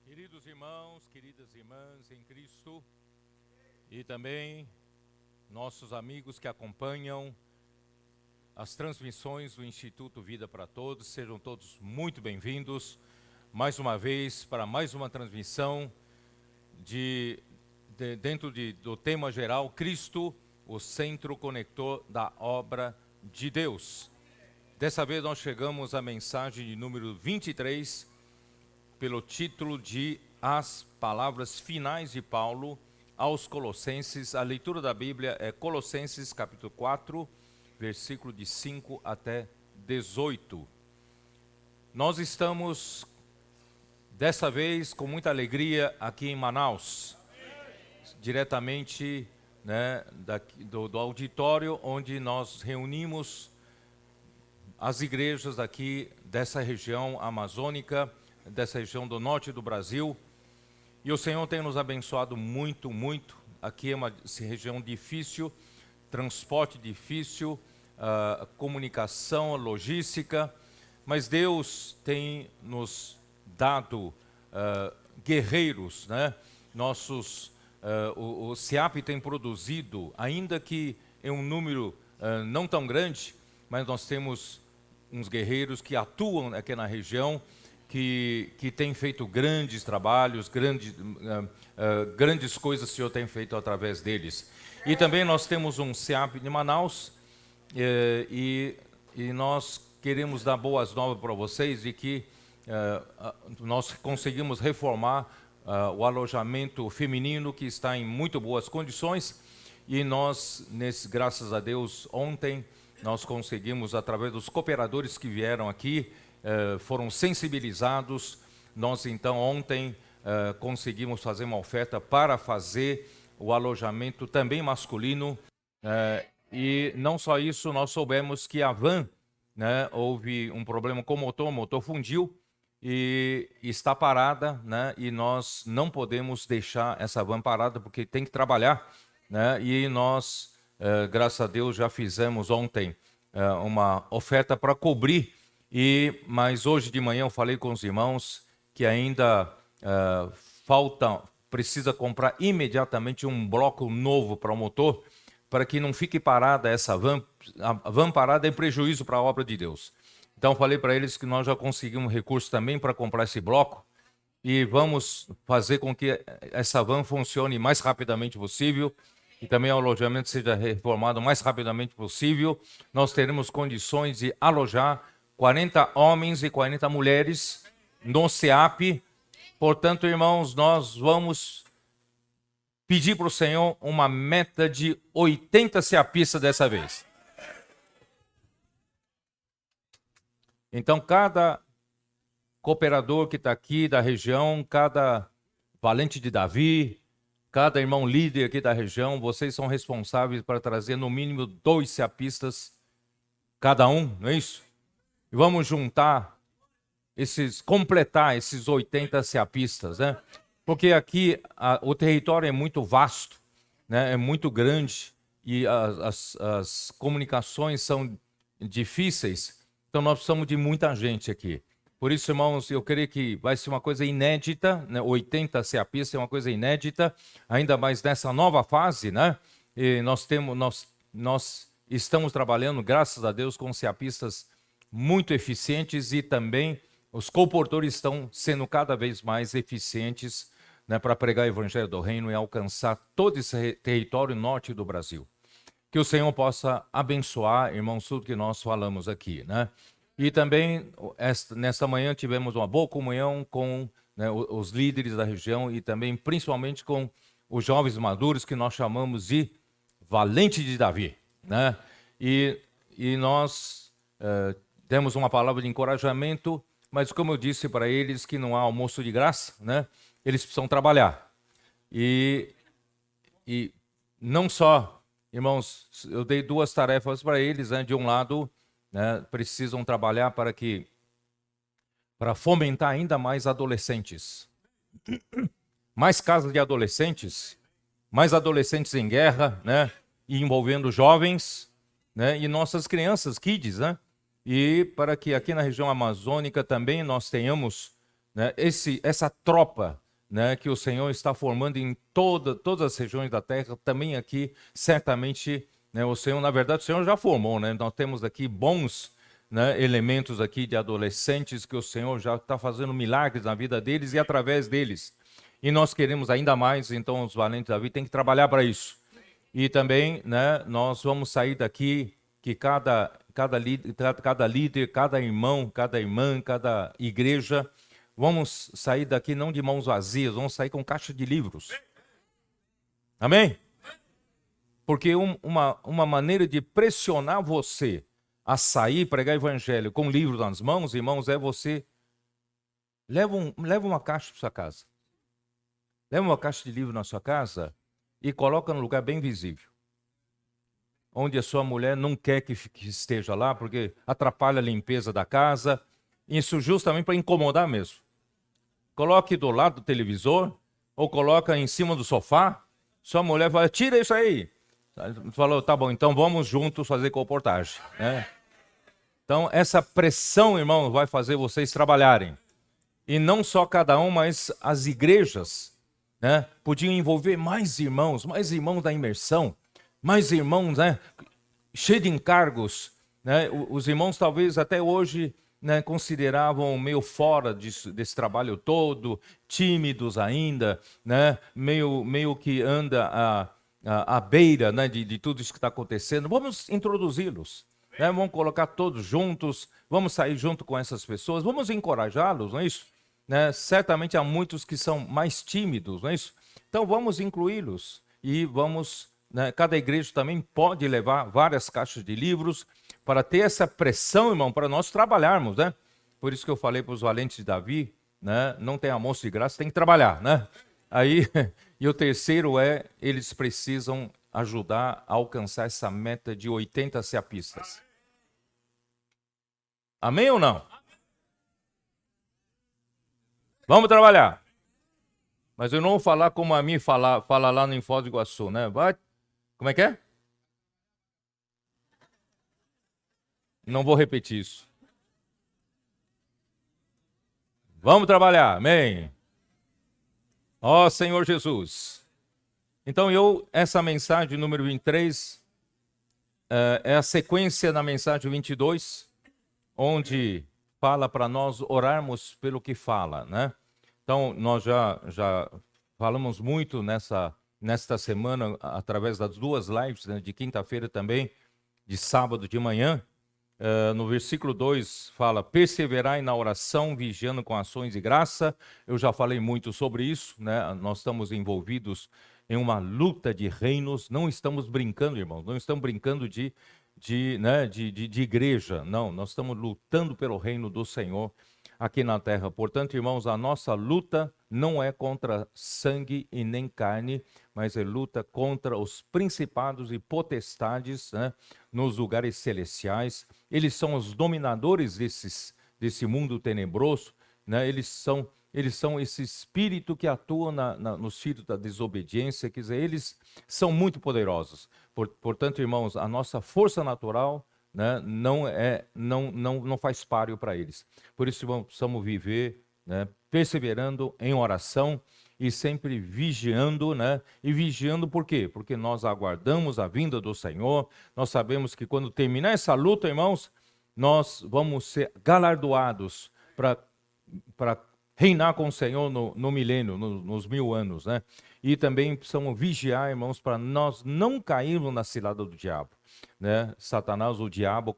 Queridos irmãos, queridas irmãs em Cristo, e também nossos amigos que acompanham as transmissões do Instituto Vida para Todos, sejam todos muito bem-vindos mais uma vez para mais uma transmissão dentro do tema geral, Cristo, o centro conector da obra de Deus. Dessa vez nós chegamos à mensagem de número 23, pelo título de As Palavras Finais de Paulo aos Colossenses. A leitura da Bíblia é Colossenses capítulo 4, versículo de 5 até 18. Nós estamos, dessa vez, com muita alegria aqui em Manaus, diretamente do auditório onde nós reunimos as igrejas aqui dessa região amazônica, dessa região do norte do Brasil, e o Senhor tem nos abençoado muito, muito. Aqui é uma região difícil, transporte difícil, comunicação, logística, mas Deus tem nos dado guerreiros, né? O SEAP tem produzido, ainda que em um número não tão grande, mas nós temos uns guerreiros que atuam aqui na região, que tem feito grandes trabalhos, grandes coisas que o Senhor tem feito através deles. E também nós temos um SEAP de Manaus, e nós queremos dar boas novas para vocês de que nós conseguimos reformar o alojamento feminino, que está em muito boas condições, e nós, graças a Deus, ontem nós conseguimos, através dos cooperadores que vieram aqui, foram sensibilizados. Nós então ontem conseguimos fazer uma oferta para fazer o alojamento também masculino, e não só isso, nós soubemos que a van, né, houve um problema com o motor fundiu e está parada, né, e nós não podemos deixar essa van parada porque tem que trabalhar, né, e nós, graças a Deus, já fizemos ontem uma oferta para cobrir. Mas hoje de manhã eu falei com os irmãos que ainda precisa comprar imediatamente um bloco novo para o motor, para que não fique parada essa van. A van parada é prejuízo para a obra de Deus. Então eu falei para eles que nós já conseguimos recursos também para comprar esse bloco, e vamos fazer com que essa van funcione o mais rapidamente possível, e também o alojamento seja reformado o mais rapidamente possível. Nós teremos condições de alojar 40 homens e 40 mulheres no SEAP. Portanto, irmãos, nós vamos pedir para o Senhor uma meta de 80 SEAPistas dessa vez. Então, cada cooperador que está aqui da região, cada valente de Davi, cada irmão líder aqui da região, vocês são responsáveis para trazer no mínimo 2 SEAPistas cada um, não é isso? E vamos juntar completar esses 80 SEAPistas, né? Porque aqui o território é muito vasto, né? É muito grande, e as comunicações são difíceis, então nós precisamos de muita gente aqui. Por isso, irmãos, eu creio que vai ser uma coisa inédita, né? 80 SEAPistas é uma coisa inédita, ainda mais nessa nova fase, né? E nós estamos trabalhando, graças a Deus, com SEAPistas muito eficientes, e também os comportores estão sendo cada vez mais eficientes, né, para pregar o evangelho do reino e alcançar todo esse território norte do Brasil. Que o Senhor possa abençoar, irmãos, tudo que nós falamos aqui, né? E também, nesta manhã, tivemos uma boa comunhão com, né, os líderes da região, e também, principalmente, com os jovens maduros, que nós chamamos de valente de Davi, né? E nós demos uma palavra de encorajamento, mas como eu disse para eles que não há almoço de graça, né? Eles precisam trabalhar. E não só Irmãos, eu dei 2 tarefas para eles, né? De um lado, né, precisam trabalhar para fomentar ainda mais adolescentes. Mais casas de adolescentes, mais adolescentes em guerra, né? E envolvendo jovens, né? E nossas crianças, kids, né? E para que aqui na região amazônica também nós tenhamos, né, essa tropa, né, que o Senhor está formando em todas as regiões da terra, também aqui, certamente, né, o Senhor, na verdade, o Senhor já formou, né? Nós temos aqui bons, né, elementos aqui de adolescentes que o Senhor já está fazendo milagres na vida deles e através deles. E nós queremos ainda mais, então os valentes da vida têm que trabalhar para isso. E também, né, nós vamos sair daqui que cada líder, cada irmão, cada irmã, cada igreja, vamos sair daqui não de mãos vazias, vamos sair com caixa de livros. Amém? Porque uma maneira de pressionar você a sair, pregar evangelho com livro nas mãos, irmãos, é você leva uma caixa para sua casa. Leva uma caixa de livro na sua casa e coloca num lugar bem visível. Onde a sua mulher não quer que esteja lá, porque atrapalha a limpeza da casa. Isso justamente para incomodar mesmo. Coloque do lado do televisor ou coloca em cima do sofá. Sua mulher fala, tira isso aí. Falou, tá bom, então vamos juntos fazer comportagem, né? Então, essa pressão, irmão, vai fazer vocês trabalharem. E não só cada um, mas as igrejas, né, podiam envolver mais irmãos da imersão, mais irmãos, né, cheios de encargos. Né? Os irmãos talvez até hoje, né, consideravam meio fora desse trabalho todo, tímidos ainda, né, meio que anda à beira, né, de tudo isso que está acontecendo. Vamos introduzi-los. Né? Vamos colocar todos juntos, vamos sair junto com essas pessoas, vamos encorajá-los, não é isso? Né? Certamente há muitos que são mais tímidos, não é isso? Então vamos incluí-los e vamos, né, cada igreja também pode levar várias caixas de livros para ter essa pressão, irmão, para nós trabalharmos, né? Por isso que eu falei para os valentes de Davi, né? Não tem almoço de graça, tem que trabalhar, né? Aí, e o terceiro eles precisam ajudar a alcançar essa meta de 80 ceapistas. Amém ou não? Vamos trabalhar. Mas eu não vou falar como a mim fala lá no Foz do Iguaçu, né? Vai. Como é que é? Não vou repetir isso. Vamos trabalhar. Amém. Ó Senhor Jesus. Então essa mensagem número 23 é a sequência da mensagem 22, onde fala para nós orarmos pelo que fala, né? Então, nós já falamos muito nesta semana, através das 2 lives, né, de quinta-feira também, de sábado de manhã. No versículo 2 fala, perseverai na oração, vigiando com ações de graça. Eu já falei muito sobre isso, né? Nós estamos envolvidos em uma luta de reinos, não estamos brincando, irmãos, não estamos brincando de igreja, não, nós estamos lutando pelo reino do Senhor aqui na terra. Portanto, irmãos, a nossa luta não é contra sangue e nem carne, mas é luta contra os principados e potestades, né, nos lugares celestiais. Eles são os dominadores desse mundo tenebroso, né? Eles são esse espírito que atua nos filhos da desobediência, quer dizer, eles são muito poderosos. Portanto, irmãos, a nossa força natural, né, não faz páreo para eles. Por isso, precisamos viver, né, perseverando em oração e sempre vigiando, né? E vigiando por quê? Porque nós aguardamos a vinda do Senhor. Nós sabemos que quando terminar essa luta, irmãos, nós vamos ser galardoados para reinar com o Senhor no milênio, nos 1000 anos, né? E também precisamos vigiar, irmãos, para nós não cairmos na cilada do diabo, né? Satanás, o diabo,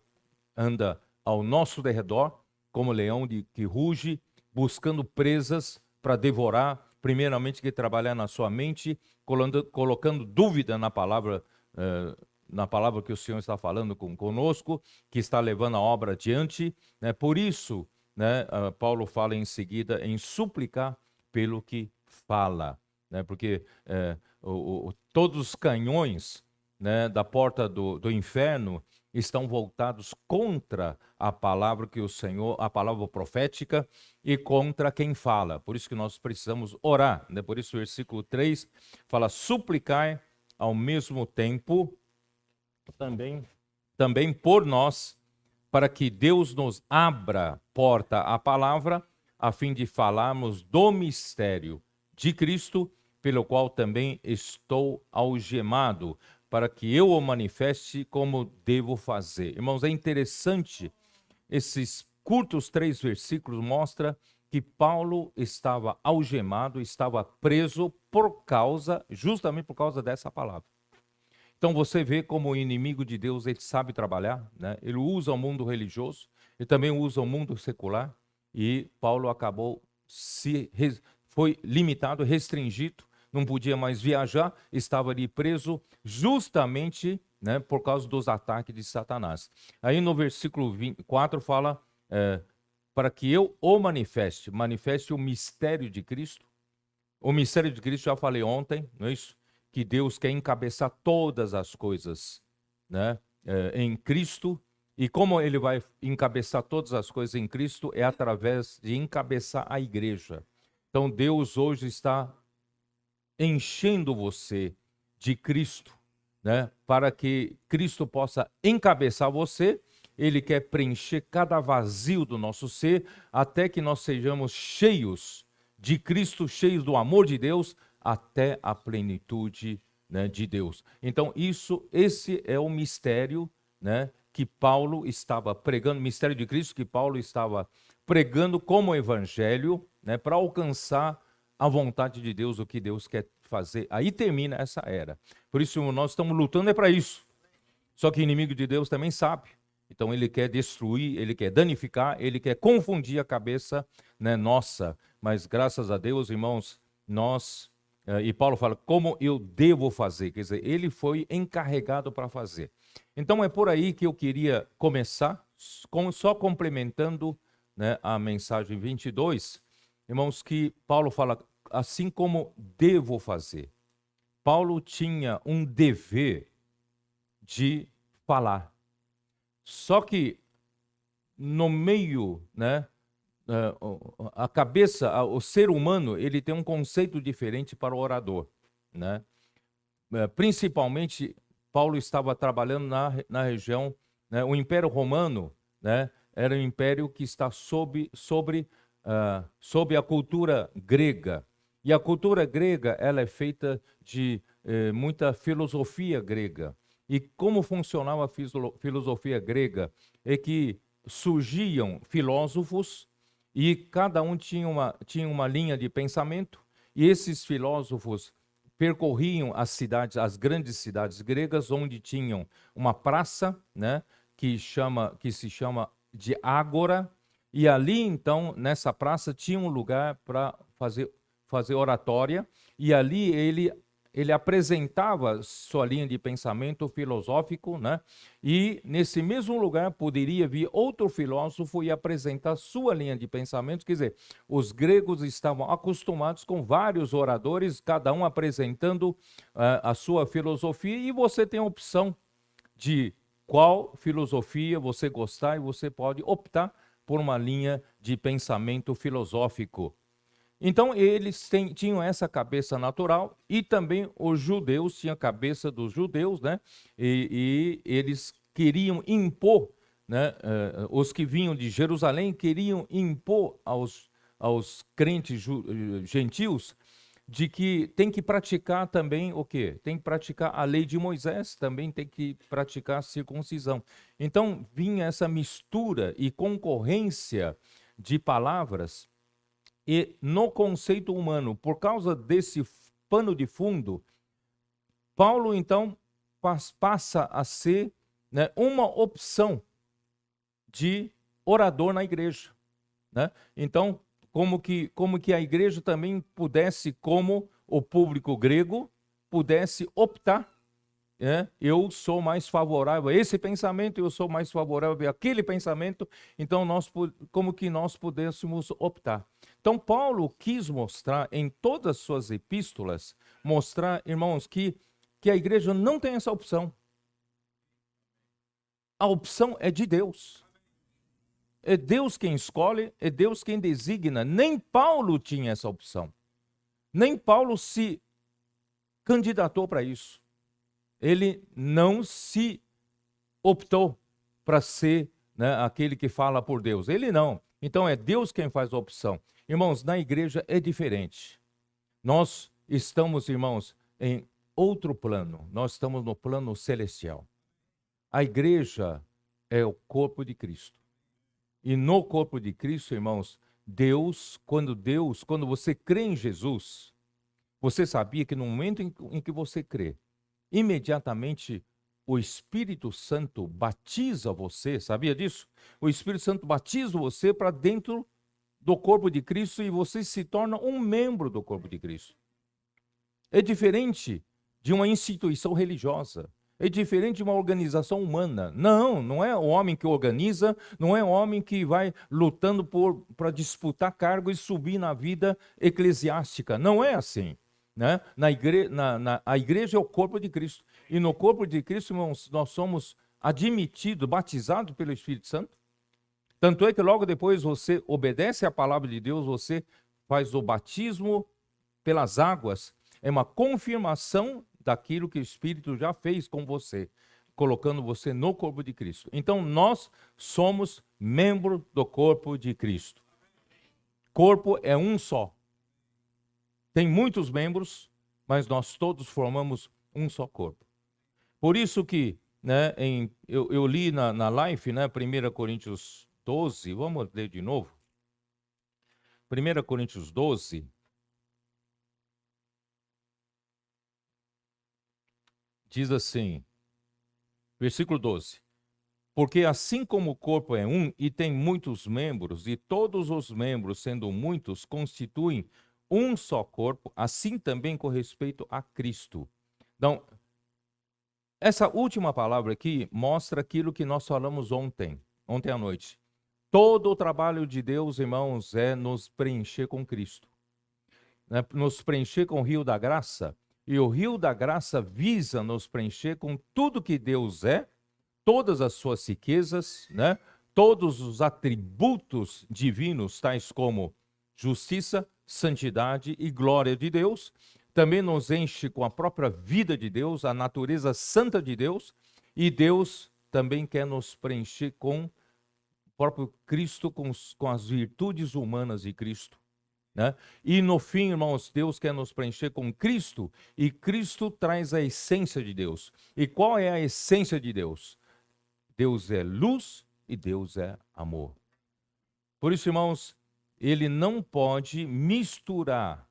anda ao nosso derredor, como leão que ruge, buscando presas para devorar, primeiramente que trabalhar na sua mente, colocando dúvida na palavra que o Senhor está falando conosco, que está levando a obra adiante, né? Por isso, né, Paulo fala em seguida em suplicar pelo que fala, né? Porque todos os canhões né, da porta do inferno estão voltados contra a palavra que o Senhor, a palavra profética, e contra quem fala. Por isso que nós precisamos orar, né? Por isso o versículo 3 fala: suplicar ao mesmo tempo também por nós, para que Deus nos abra porta à palavra, a fim de falarmos do mistério de Cristo, pelo qual também estou algemado, para que eu o manifeste como devo fazer. Irmãos, é interessante, esses curtos 3 versículos mostram que Paulo estava algemado, estava preso justamente por causa dessa palavra. Então você vê como o inimigo de Deus, ele sabe trabalhar, né? Ele usa o mundo religioso, ele também usa o mundo secular, e Paulo acabou foi limitado, restringido, não podia mais viajar, estava ali preso justamente, né, por causa dos ataques de Satanás. Aí no versículo 24 fala, para que eu o manifeste o mistério de Cristo. O mistério de Cristo, já falei ontem, não é isso? Que Deus quer encabeçar todas as coisas, né, em Cristo. E como ele vai encabeçar todas as coisas em Cristo? É através de encabeçar a igreja. Então Deus hoje está enchendo você de Cristo, né, para que Cristo possa encabeçar você. Ele quer preencher cada vazio do nosso ser, até que nós sejamos cheios de Cristo, cheios do amor de Deus, até a plenitude, né, de Deus. Então esse é o mistério, né, que Paulo estava pregando, mistério de Cristo que Paulo estava pregando como evangelho, né, para alcançar a vontade de Deus, o que Deus quer fazer. Aí termina essa era. Por isso nós estamos lutando para isso. Só que o inimigo de Deus também sabe. Então ele quer destruir, ele quer danificar, ele quer confundir a cabeça, né, nossa. Mas graças a Deus, irmãos, e Paulo fala, como eu devo fazer? Quer dizer, ele foi encarregado para fazer. Então é por aí que eu queria começar, só complementando, né, a mensagem 22, irmãos, que Paulo fala, assim como devo fazer. Paulo tinha um dever de falar. Só que no meio, né, a cabeça, o ser humano, ele tem um conceito diferente para o orador, né? Principalmente, Paulo estava trabalhando na região, né, o Império Romano, né, era um império que está sobre a cultura grega. E a cultura grega, ela é feita de muita filosofia grega. E como funcionava a filosofia grega? É que surgiam filósofos e cada um tinha uma linha de pensamento, e esses filósofos percorriam as grandes cidades gregas, onde tinham uma praça, né, que se chama de Ágora, e ali então, nessa praça, tinha um lugar para fazer oratória, e ali ele apresentava sua linha de pensamento filosófico, né? E nesse mesmo lugar poderia vir outro filósofo e apresentar sua linha de pensamento. Quer dizer, os gregos estavam acostumados com vários oradores, cada um apresentando a sua filosofia, e você tem a opção de qual filosofia você gostar, e você pode optar por uma linha de pensamento filosófico. Então, eles tinham essa cabeça natural, e também os judeus tinham a cabeça dos judeus, né? E eles queriam impor, né? Os que vinham de Jerusalém queriam impor aos crentes gentios de que tem que praticar também o quê? Tem que praticar a lei de Moisés, também tem que praticar a circuncisão. Então, vinha essa mistura e concorrência de palavras. E no conceito humano, por causa desse pano de fundo, Paulo então passa a ser, né, uma opção de orador na igreja, né? Então, como que a igreja também pudesse, como o público grego, pudesse optar, eu sou mais favorável a esse pensamento, eu sou mais favorável a aquele pensamento, então como que nós pudéssemos optar. Então Paulo quis mostrar em todas as suas epístolas, irmãos, que que a igreja não tem essa opção. A opção é de Deus. É Deus quem escolhe, é Deus quem designa. Nem Paulo tinha essa opção. Nem Paulo se candidatou para isso. Ele não se optou para ser, né, aquele que fala por Deus. Ele não. Então é Deus quem faz a opção. Irmãos, na igreja é diferente. Nós estamos, irmãos, em outro plano. Nós estamos no plano celestial. A igreja é o corpo de Cristo. E no corpo de Cristo, irmãos, quando você crê em Jesus, você sabia que no momento em que você crê, imediatamente o Espírito Santo batiza você, sabia disso? O Espírito Santo batiza você para dentro do corpo de Cristo e você se torna um membro do corpo de Cristo. É diferente de uma instituição religiosa. É diferente de uma organização humana. Não é o homem que organiza, não é o homem que vai lutando para disputar cargo e subir na vida eclesiástica. Não é assim. Né? A igreja é o corpo de Cristo. E no corpo de Cristo, irmãos, nós somos admitidos, batizados pelo Espírito Santo. Tanto é que logo depois você obedece à palavra de Deus, você faz o batismo pelas águas. É uma confirmação daquilo que o Espírito já fez com você, colocando você no corpo de Cristo. Então, nós somos membro do corpo de Cristo. Corpo é um só. Tem muitos membros, mas nós todos formamos um só corpo. Por isso que, né, eu li na live, né, 1 Coríntios 12, vamos ler de novo. 1 Coríntios 12, diz assim, versículo 12. Porque assim como o corpo é um e tem muitos membros, e todos os membros, sendo muitos, constituem um só corpo, assim também com respeito a Cristo. Então, essa última palavra aqui mostra aquilo que nós falamos ontem à noite. Todo o trabalho de Deus, irmãos, é nos preencher com Cristo. Né? Nos preencher com o rio da graça. E o rio da graça visa nos preencher com tudo que Deus é, todas as suas riquezas, né? Todos os atributos divinos, tais como justiça, santidade e glória de Deus. Também nos enche com a própria vida de Deus, a natureza santa de Deus. E Deus também quer nos preencher com o próprio Cristo, com as virtudes humanas de Cristo. Né? E no fim, irmãos, Deus quer nos preencher com Cristo, e Cristo traz a essência de Deus. E qual é a essência de Deus? Deus é luz e Deus é amor. Por isso, irmãos, ele não pode misturar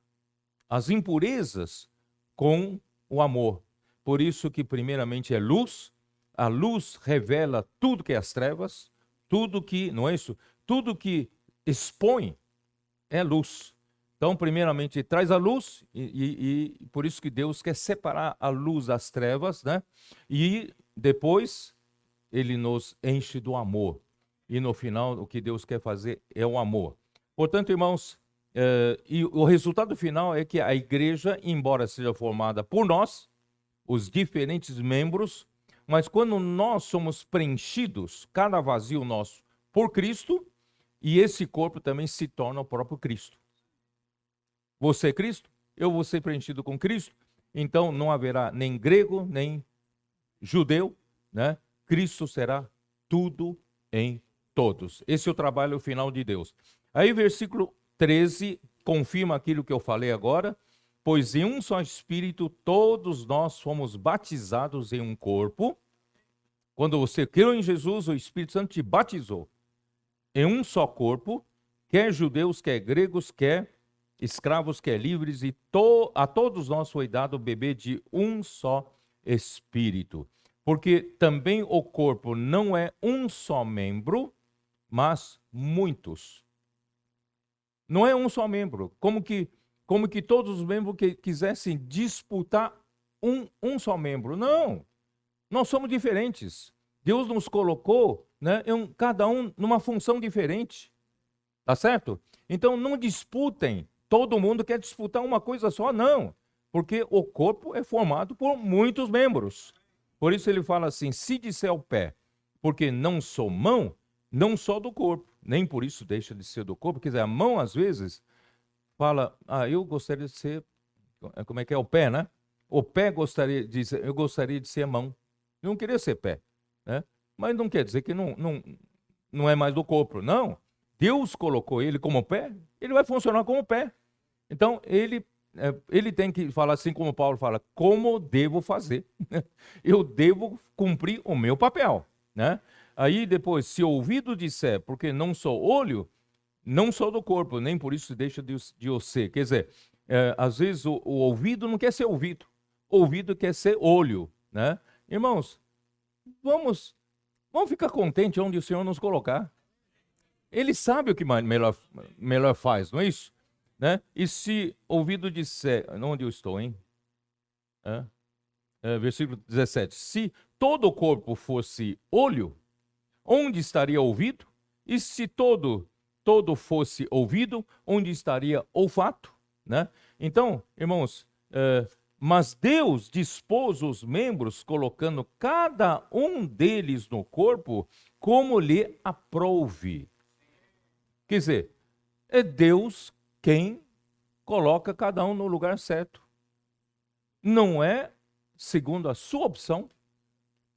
as impurezas com o amor. Por isso que primeiramente é luz, a luz revela tudo que é as trevas, tudo que, não é isso? Tudo que expõe é luz. Então, primeiramente, traz a luz, e por isso que Deus quer separar a luz das trevas, né? E depois, ele nos enche do amor. E no final, o que Deus quer fazer é o amor. Portanto, irmãos, e o resultado final é que a igreja, embora seja formada por nós, os diferentes membros, mas quando nós somos preenchidos, cada vazio nosso, por Cristo, e esse corpo também se torna o próprio Cristo. Você é Cristo, eu vou ser preenchido com Cristo, então não haverá nem grego, nem judeu, né? Cristo será tudo em todos. Esse é o trabalho final de Deus. Aí versículo 13 confirma aquilo que eu falei agora, pois em um só Espírito todos nós fomos batizados em um corpo. Quando você creu em Jesus, o Espírito Santo te batizou em um só corpo, quer judeus, quer gregos, quer escravos, quer livres, e a todos nós foi dado beber de um só Espírito. Porque também o corpo não é um só membro, mas muitos. Não é um só membro. Como que todos os membros que quisessem disputar um só membro. Não. Nós somos diferentes. Deus nos colocou, né, cada um numa função diferente. Tá certo? Então não disputem. Todo mundo quer disputar uma coisa só, não. Porque o corpo é formado por muitos membros. Por isso ele fala assim, se disser o pé, porque não sou mão, não sou do corpo, nem por isso deixa de ser do corpo. Quer dizer, a mão às vezes fala, eu gostaria de ser, como é que é o pé, né? O pé gostaria de ser, eu gostaria de ser mão. Eu não queria ser pé, né? Mas não quer dizer que não é mais do corpo, não. Deus colocou ele como pé, ele vai funcionar como pé. Então, ele tem que falar assim como Paulo fala, como devo fazer? Eu devo cumprir o meu papel, né? Aí depois, se o ouvido disser, porque não sou olho, não sou do corpo, nem por isso deixa de eu ser. Quer dizer, às vezes o ouvido não quer ser ouvido, o ouvido quer ser olho, né? Irmãos, vamos ficar contentes onde o Senhor nos colocar. Ele sabe o que melhor faz, não é isso? Né? E se ouvido disser, onde eu estou, hein? Versículo 17. Se todo o corpo fosse olho, onde estaria ouvido? E se todo fosse ouvido, onde estaria olfato? Né? Então, irmãos, mas Deus dispôs os membros, colocando cada um deles no corpo, como lhe aprouve. Quer dizer, é Deus quem coloca cada um no lugar certo. Não é segundo a sua opção,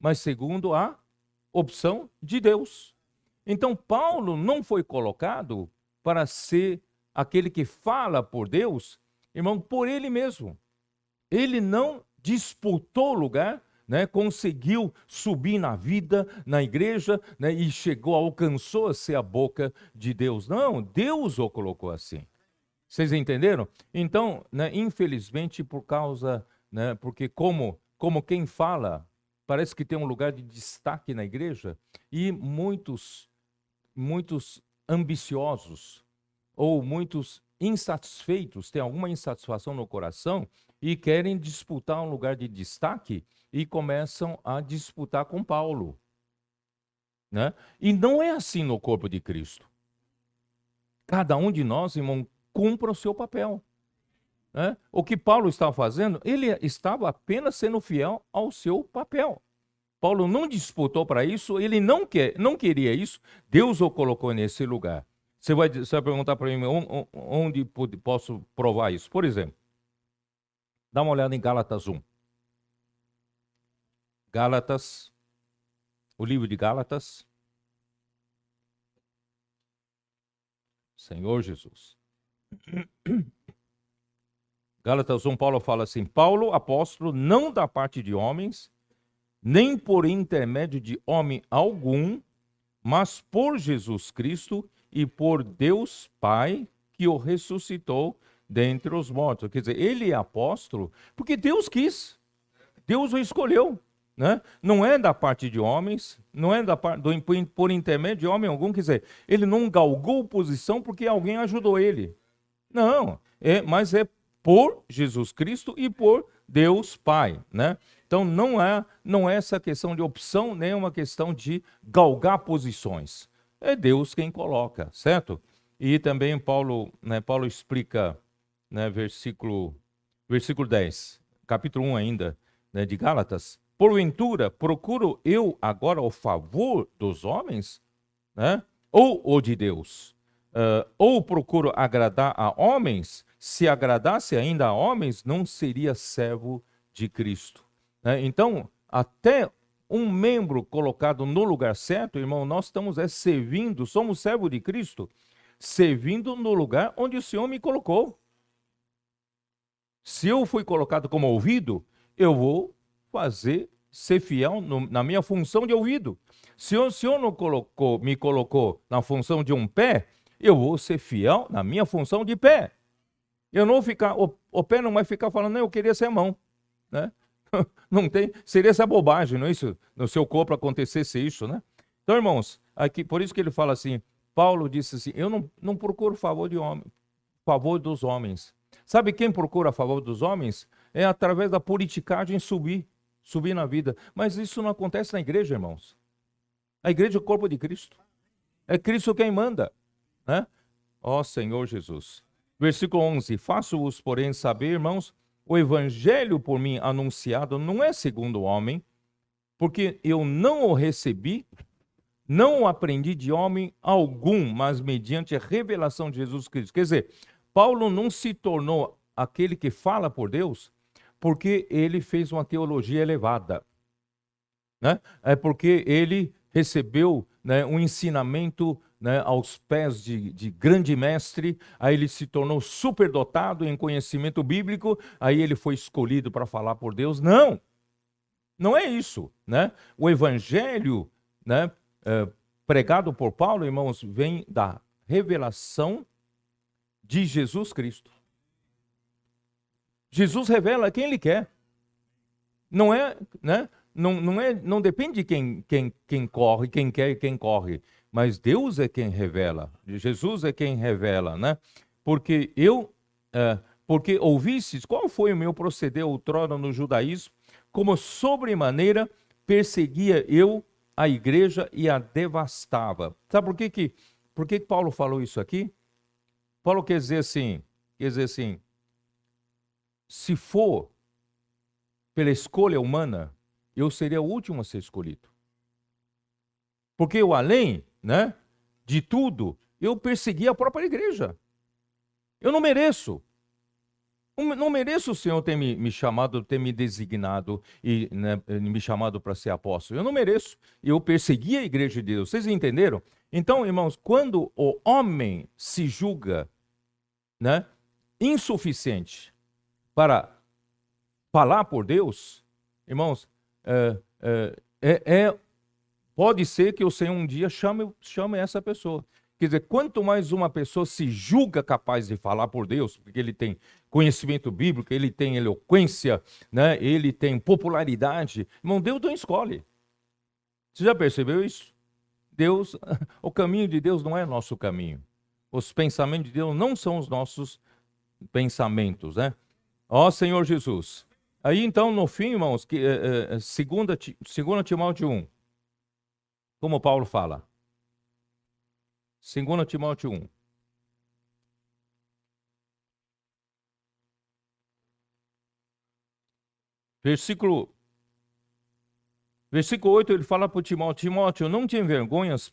mas segundo a opção de Deus. Então, Paulo não foi colocado para ser aquele que fala por Deus, irmão, por ele mesmo. Ele não disputou lugar, né, conseguiu subir na vida, na igreja, né, e alcançou a ser a boca de Deus. Não, Deus o colocou assim. Vocês entenderam? Então, né, infelizmente, por causa, né, porque como quem fala, parece que tem um lugar de destaque na igreja, e muitos ambiciosos ou muitos insatisfeitos, têm alguma insatisfação no coração e querem disputar um lugar de destaque e começam a disputar com Paulo, né? E não é assim no corpo de Cristo. Cada um de nós, irmão, cumpra o seu papel, né? O que Paulo estava fazendo, ele estava apenas sendo fiel ao seu papel. Paulo não disputou para isso, ele não queria isso, Deus o colocou nesse lugar. Você vai perguntar para mim onde posso provar isso. Por exemplo, dá uma olhada em Gálatas 1. Gálatas, o livro de Gálatas. Senhor Jesus. Gálatas 1, Paulo fala assim, Paulo, apóstolo, não da parte de homens, nem por intermédio de homem algum, mas por Jesus Cristo e por Deus Pai, que o ressuscitou dentre os mortos. Quer dizer, ele é apóstolo porque Deus quis, Deus o escolheu, né? Não é da parte de homens, não é por intermédio de homem algum, quer dizer, ele não galgou posição porque alguém ajudou ele. Não, mas é por Jesus Cristo e por Deus Pai, né? Então não é essa questão de opção, nem uma questão de galgar posições. É Deus quem coloca, certo? E também Paulo explica, né, versículo 10, capítulo 1 ainda, né, de Gálatas. Porventura, procuro eu agora o favor dos homens, né? Ou o de Deus? Ou procuro agradar a homens? Se agradasse ainda a homens, não seria servo de Cristo. Então, até um membro colocado no lugar certo, irmão, nós estamos servindo, somos servo de Cristo, servindo no lugar onde o Senhor me colocou. Se eu fui colocado como ouvido, eu vou ser fiel na minha função de ouvido. Se o Senhor me colocou na função de um pé, eu vou ser fiel na minha função de pé. Eu não vou ficar, o pé não vai ficar falando, não, eu queria ser mão, né? Não tem, seria essa bobagem, não é isso? No seu corpo acontecesse isso, né? Então, irmãos, aqui, por isso que ele fala assim, Paulo disse assim, eu não procuro favor dos homens. Sabe quem procura a favor dos homens? É através da politicagem subir na vida. Mas isso não acontece na igreja, irmãos. A igreja é o corpo de Cristo. É Cristo quem manda, né? Ó Senhor Jesus. Versículo 11. Faço-vos, porém, saber, irmãos, o evangelho por mim anunciado não é segundo o homem, porque eu não o recebi, não o aprendi de homem algum, mas mediante a revelação de Jesus Cristo. Quer dizer, Paulo não se tornou aquele que fala por Deus porque ele fez uma teologia elevada, né? É porque ele recebeu, né, um ensinamento, né, aos pés de grande mestre, aí ele se tornou superdotado em conhecimento bíblico, aí ele foi escolhido para falar por Deus. Não, não é isso, né? O evangelho, né, pregado por Paulo, irmãos, vem da revelação de Jesus Cristo. Jesus revela quem ele quer. Não é, né? Não depende de quem corre, quem quer e quem corre, mas Deus é quem revela. Jesus é quem revela, né? Porque ouvistes qual foi o meu proceder outrora no judaísmo, como sobremaneira perseguia eu a igreja e a devastava. Sabe por que Paulo falou isso aqui? Paulo quer dizer assim, se for pela escolha humana, eu seria o último a ser escolhido. Porque eu, além, né, de tudo, eu persegui a própria igreja. Eu não mereço. Não mereço o Senhor ter me chamado, ter me designado e, né, me chamado para ser apóstolo. Eu não mereço. Eu persegui a igreja de Deus. Vocês entenderam? Então, irmãos, quando o homem se julga, né, insuficiente para falar por Deus, irmãos, pode ser que o Senhor um dia chame essa pessoa. Quer dizer, quanto mais uma pessoa se julga capaz de falar por Deus, porque ele tem conhecimento bíblico, ele tem eloquência, né, ele tem popularidade, irmão, Deus não escolhe. Você já percebeu isso? Deus, o caminho de Deus não é nosso caminho. Os pensamentos de Deus não são os nossos pensamentos, né? Ó Senhor Jesus. Aí então, no fim, irmãos, 2 Timóteo 1, como Paulo fala. 2 Timóteo 1. Versículo 8, ele fala para Timóteo: Timóteo, não te envergonhes,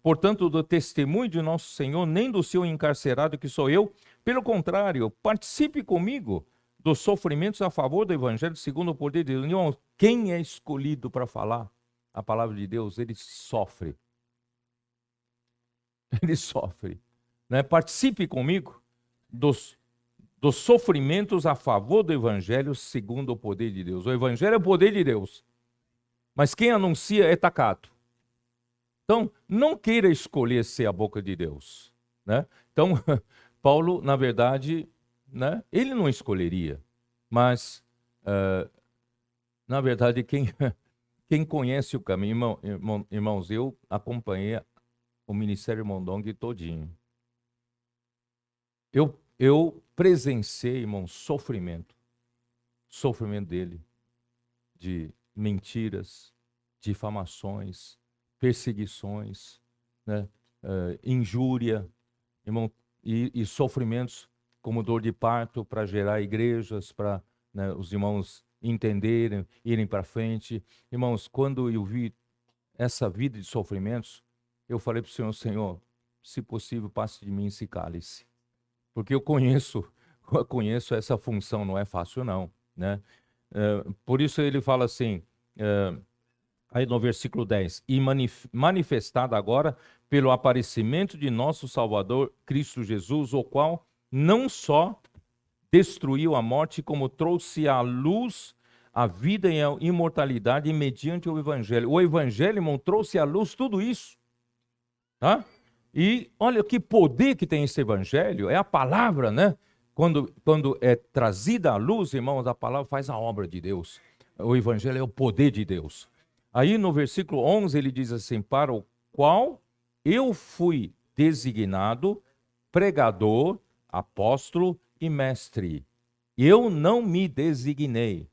portanto, do testemunho de nosso Senhor, nem do seu encarcerado que sou eu. Pelo contrário, participe comigo dos sofrimentos a favor do Evangelho segundo o poder de Deus. Irmão, quem é escolhido para falar a palavra de Deus, ele sofre. Ele sofre. Né? Participe comigo dos sofrimentos a favor do Evangelho segundo o poder de Deus. O Evangelho é o poder de Deus, mas quem anuncia é tacado. Então, não queira escolher ser a boca de Deus. Né? Então, Paulo, na verdade, né, ele não escolheria, mas, na verdade, quem conhece o caminho, irmãos, eu acompanhei o Ministério Mondong todinho. Eu presenciei, irmão, sofrimento dele, de mentiras, difamações, perseguições, né, injúria, irmão, e sofrimentos como dor de parto para gerar igrejas, para, né, os irmãos entenderem, irem para frente. Irmãos, quando eu vi essa vida de sofrimentos, eu falei para o Senhor: Senhor, se possível, passe de mim esse cálice. Porque eu conheço essa função, não é fácil não, né? Por isso ele fala assim, aí no versículo 10, e manifestada agora pelo aparecimento de nosso Salvador, Cristo Jesus, o qual não só destruiu a morte, como trouxe à luz a vida e a imortalidade mediante o Evangelho. O Evangelho, irmão, trouxe à luz tudo isso, tá? E olha que poder que tem esse Evangelho, é a palavra, né? Quando é trazida à luz, irmãos, a palavra faz a obra de Deus. O Evangelho é o poder de Deus. Aí no versículo 11 ele diz assim, para o qual eu fui designado pregador, apóstolo e mestre. Eu não me designei.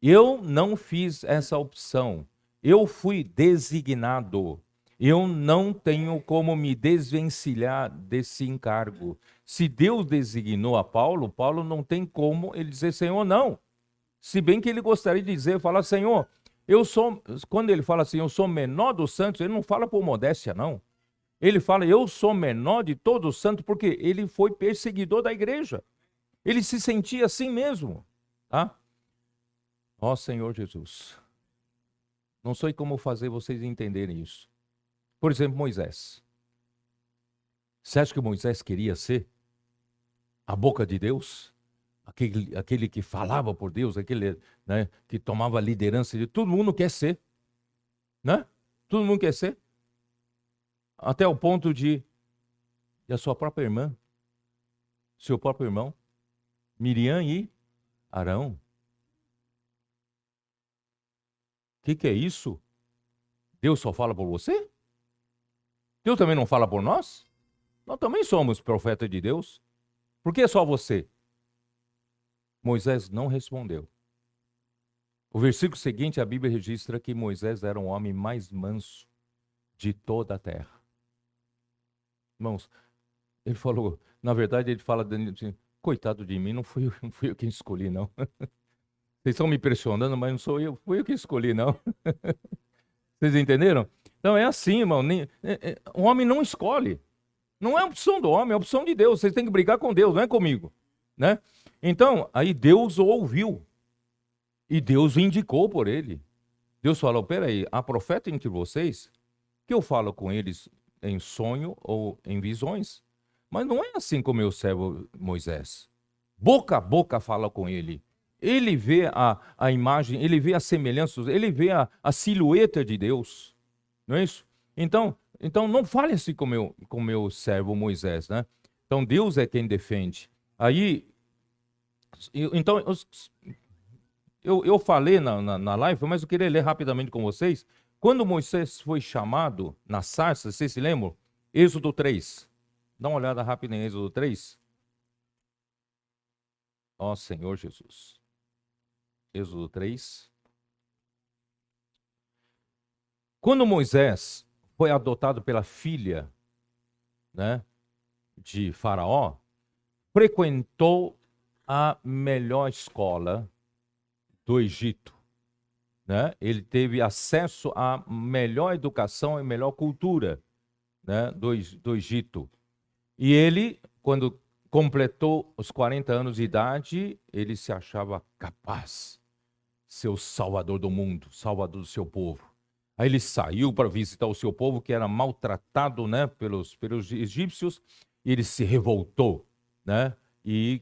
Eu não fiz essa opção. Eu fui designado. Eu não tenho como me desvencilhar desse encargo. Se Deus designou a Paulo, Paulo não tem como ele dizer, Senhor, não. Se bem que ele gostaria de dizer, falar, Senhor, eu sou, quando ele fala assim, eu sou menor dos santos, ele não fala por modéstia, não. Ele fala, eu sou menor de todos os santos, porque ele foi perseguidor da igreja. Ele se sentia assim mesmo, tá? Ó Senhor Jesus, não sei como fazer vocês entenderem isso. Por exemplo, Moisés. Você acha que Moisés queria ser a boca de Deus? Aquele que falava por Deus, aquele, né, que tomava liderança de todo mundo quer ser, né? Todo mundo quer ser. Até o ponto de a sua própria irmã, seu próprio irmão, Miriam e Arão. O que é isso? Deus só fala por você? Deus também não fala por nós? Nós também somos profetas de Deus. Por que só você? Moisés não respondeu. O versículo seguinte, a Bíblia registra que Moisés era um homem mais manso de toda a terra. Irmãos, ele falou, na verdade ele fala, assim, coitado de mim, não fui eu quem escolhi, não. Vocês estão me pressionando, mas não sou eu, fui eu que escolhi, não. Vocês entenderam? Então é assim, irmão, o homem não escolhe. Não é opção do homem, é opção de Deus. Vocês têm que brigar com Deus, não é comigo, né? Então, aí Deus o ouviu. E Deus o indicou por ele. Deus falou, peraí, há profeta entre vocês que eu falo com eles em sonho ou em visões. Mas não é assim com o meu servo Moisés. Boca a boca fala com ele. Ele vê a imagem, ele vê as semelhanças, ele vê a silhueta de Deus. Não é isso? Então não fale assim com o meu servo Moisés, né? Então Deus é quem defende. Aí, então, eu falei na live, mas eu queria ler rapidamente com vocês. Quando Moisés foi chamado na sarça, vocês se lembram? Êxodo 3. Dá uma olhada rápida em Êxodo 3. Ó Senhor Jesus. Êxodo 3. Quando Moisés foi adotado pela filha, né, de Faraó, frequentou a melhor escola do Egito, né? Ele teve acesso à melhor educação e melhor cultura, né, do Egito. E ele, quando completou os 40 anos de idade, ele se achava capaz, ser o salvador do mundo, salvador do seu povo. Aí ele saiu para visitar o seu povo, que era maltratado, né, pelos egípcios, e ele se revoltou, né, e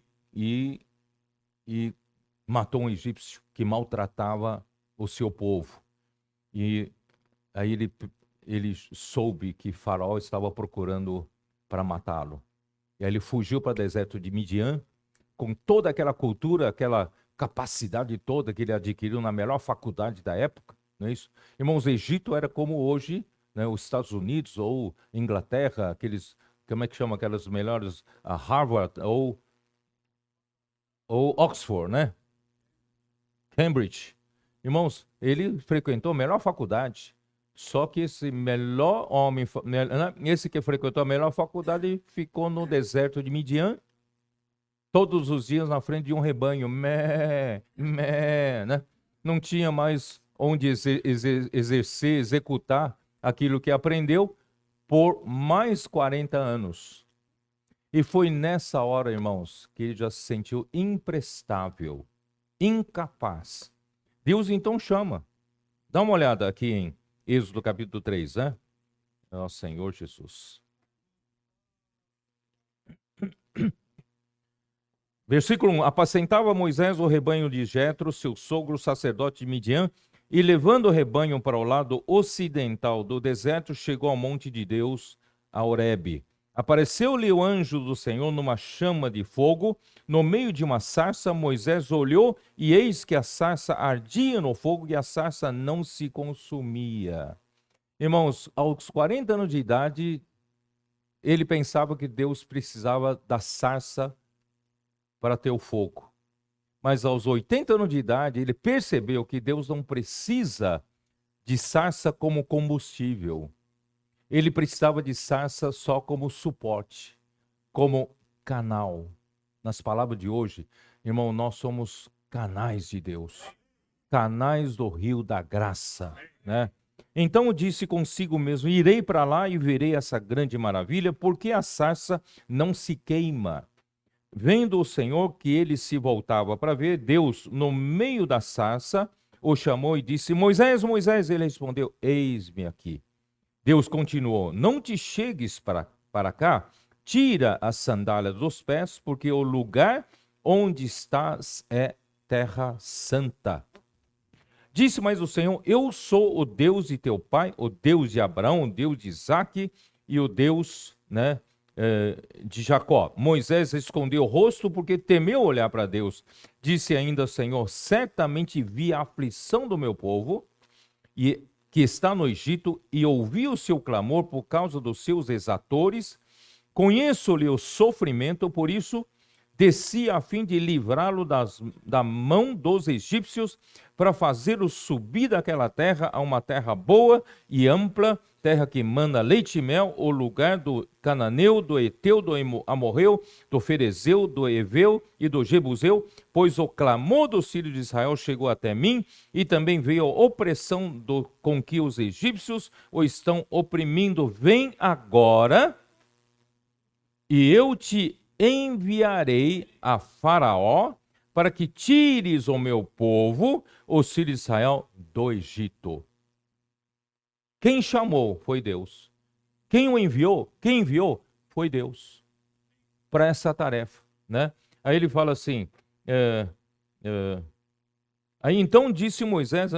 matou um egípcio que maltratava o seu povo. E aí ele soube que Faraó estava procurando para matá-lo. E aí ele fugiu para o deserto de Midian, com toda aquela cultura, aquela capacidade toda que ele adquiriu na melhor faculdade da época, não é isso? Irmãos, o Egito era como hoje, né, os Estados Unidos ou Inglaterra, aqueles, como é que chama aquelas melhores, a Harvard ou Oxford, né? Cambridge. Irmãos, ele frequentou a melhor faculdade. Só que esse melhor homem, esse que frequentou a melhor faculdade, ficou no deserto de Midian, todos os dias na frente de um rebanho, né? Não tinha mais onde exercer, executar aquilo que aprendeu por mais 40 anos. E foi nessa hora, irmãos, que ele já se sentiu imprestável, incapaz. Deus então chama. Dá uma olhada aqui em Êxodo capítulo 3, né? Ó Senhor Jesus. Versículo 1. Apacentava Moisés o rebanho de Jetro, seu sogro, sacerdote de Midian, e levando o rebanho para o lado ocidental do deserto, chegou ao monte de Deus, a Horebe. Apareceu-lhe o anjo do Senhor numa chama de fogo, no meio de uma sarça. Moisés olhou, e eis que a sarça ardia no fogo, e a sarça não se consumia. Irmãos, aos 40 anos de idade, ele pensava que Deus precisava da sarça para ter o fogo. Mas aos 80 anos de idade, ele percebeu que Deus não precisa de sarça como combustível. Ele precisava de sarça só como suporte, como canal. Nas palavras de hoje, irmão, nós somos canais de Deus, canais do rio da graça, né? Então disse consigo mesmo: irei para lá e verei essa grande maravilha, porque a sarça não se queima. Vendo o Senhor que ele se voltava para ver, Deus, no meio da sarça, o chamou e disse: Moisés, Moisés. Ele respondeu: eis-me aqui. Deus continuou: não te chegues para cá, tira a sandália dos pés, porque o lugar onde estás é terra santa. Disse mais o Senhor: eu sou o Deus de teu pai, o Deus de Abraão, o Deus de Isaque e o Deus, né, de Jacó. Moisés escondeu o rosto porque temeu olhar para Deus. Disse ainda o Senhor: certamente vi a aflição do meu povo, e que está no Egito, e ouvi o seu clamor por causa dos seus exatores. Conheço-lhe o sofrimento, por isso desci a fim de livrá-lo da mão dos egípcios, para fazê-lo subir daquela terra a uma terra boa e ampla, terra que manda leite e mel, o lugar do cananeu, do eteu, do amorreu, do ferezeu, do eveu e do jebuseu, pois o clamor dos filhos de Israel chegou até mim, e também veio a opressão com que os egípcios o estão oprimindo. Vem agora, e eu te enviarei a Faraó, para que tires o meu povo, os filhos de Israel, do Egito. Quem chamou foi Deus. Quem o enviou? Quem enviou foi Deus para essa tarefa, né? Aí ele fala assim, aí então disse Moisés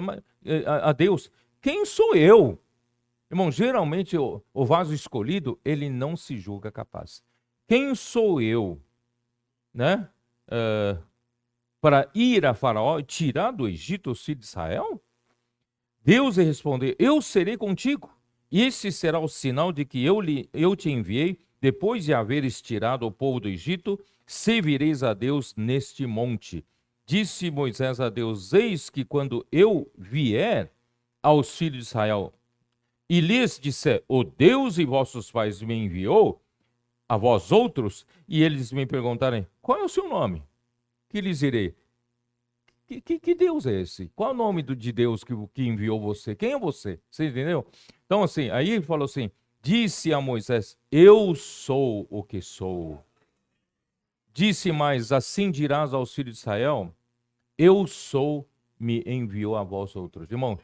a Deus: quem sou eu? Irmão, geralmente o vaso escolhido, ele não se julga capaz. Quem sou eu, né? Para ir a Faraó e tirar do Egito os filhos de Israel? Deus lhe respondeu: eu serei contigo, e esse será o sinal de que eu te enviei. Depois de haveres tirado o povo do Egito, servireis a Deus neste monte. Disse Moisés a Deus: eis que quando eu vier aos filhos de Israel e lhes disser: o Deus de vossos pais me enviou a vós outros, e eles me perguntarem: qual é o seu nome? Que lhes direi: que Deus é esse? Qual é o nome de Deus que enviou você? Quem é você? Você entendeu? Então, assim, aí ele falou assim: disse a Moisés: eu sou o que sou. Disse mais: assim dirás aos filhos de Israel: eu sou, me enviou a vós outros. Irmão,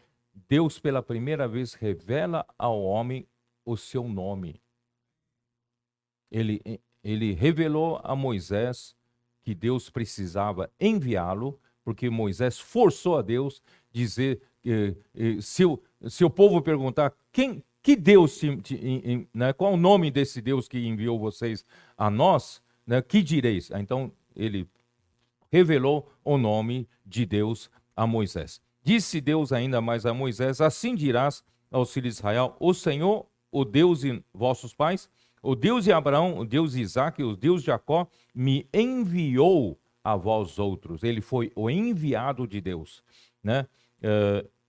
Deus pela primeira vez revela ao homem o seu nome. Ele revelou a Moisés que Deus precisava enviá-lo, porque Moisés forçou a Deus dizer, se o povo perguntar que Deus, né, qual o nome desse Deus que enviou vocês a nós, né, que direis? Então ele revelou o nome de Deus a Moisés. Disse Deus ainda mais a Moisés: assim dirás aos filhos de Israel: o Senhor, o Deus de vossos pais, o Deus de Abraão, o Deus de Isaque, o Deus de Jacó, me enviou a vós outros. Ele foi o enviado de Deus, né?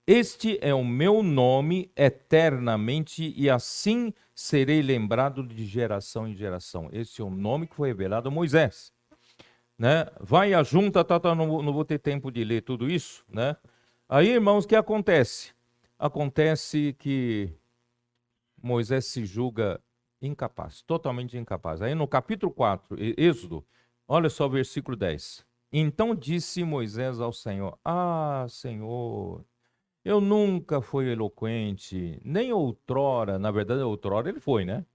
Este é o meu nome eternamente, e assim serei lembrado de geração em geração. Esse é o nome que foi revelado a Moisés, né? Vai a junta, não vou ter tempo de ler tudo isso, né? Aí, irmãos, o que acontece? Acontece que Moisés se julga incapaz, totalmente incapaz. Aí no capítulo 4, Êxodo, olha só o versículo 10. Então disse Moisés ao Senhor: ah, Senhor, eu nunca fui eloquente, nem outrora, na verdade outrora ele foi, né?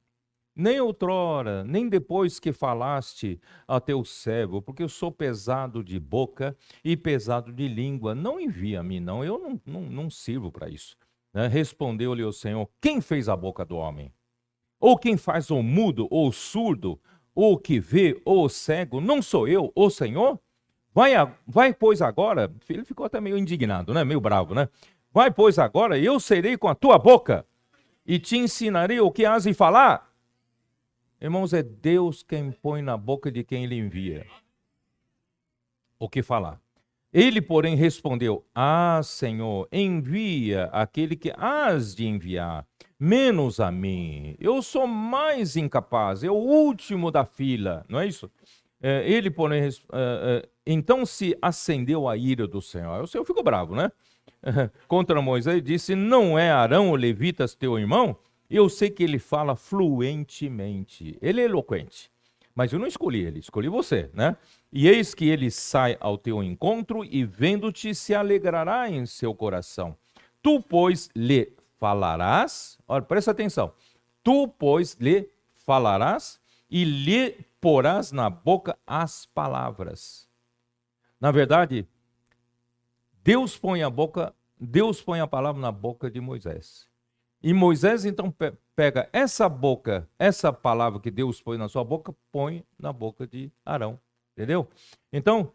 Nem outrora, nem depois que falaste a teu servo, porque eu sou pesado de boca e pesado de língua. Não envia a mim, não, eu não sirvo para isso. Né? Respondeu-lhe o Senhor: quem fez a boca do homem? Ou quem faz o mudo, ou o surdo, ou o que vê, ou o cego? Não sou eu, o Senhor? Vai, pois, agora. Ele ficou até meio indignado, né? Meio bravo, né? Vai, pois, agora, eu serei com a tua boca, e te ensinarei o que has de falar. Irmãos, é Deus quem põe na boca de quem ele envia o que falar. Ele, porém, respondeu: Ah, Senhor, envia aquele que has de enviar, menos a mim. Eu sou mais incapaz, eu o último da fila, não é isso? Ele, porém, então se acendeu a ira do Senhor. O Senhor ficou bravo, né? Contra Moisés e disse: Não é Arão o levitas teu irmão? Eu sei que ele fala fluentemente, ele é eloquente, mas eu não escolhi ele, escolhi você, né? E eis que ele sai ao teu encontro e vendo-te se alegrará em seu coração. Tu, pois, lhe falarás, olha, presta atenção, tu, pois, lhe falarás e lhe porás na boca as palavras. Na verdade, Deus põe a palavra na boca de Moisés. E Moisés então pega essa boca, essa palavra que Deus põe na sua boca, põe na boca de Arão. Entendeu? Então,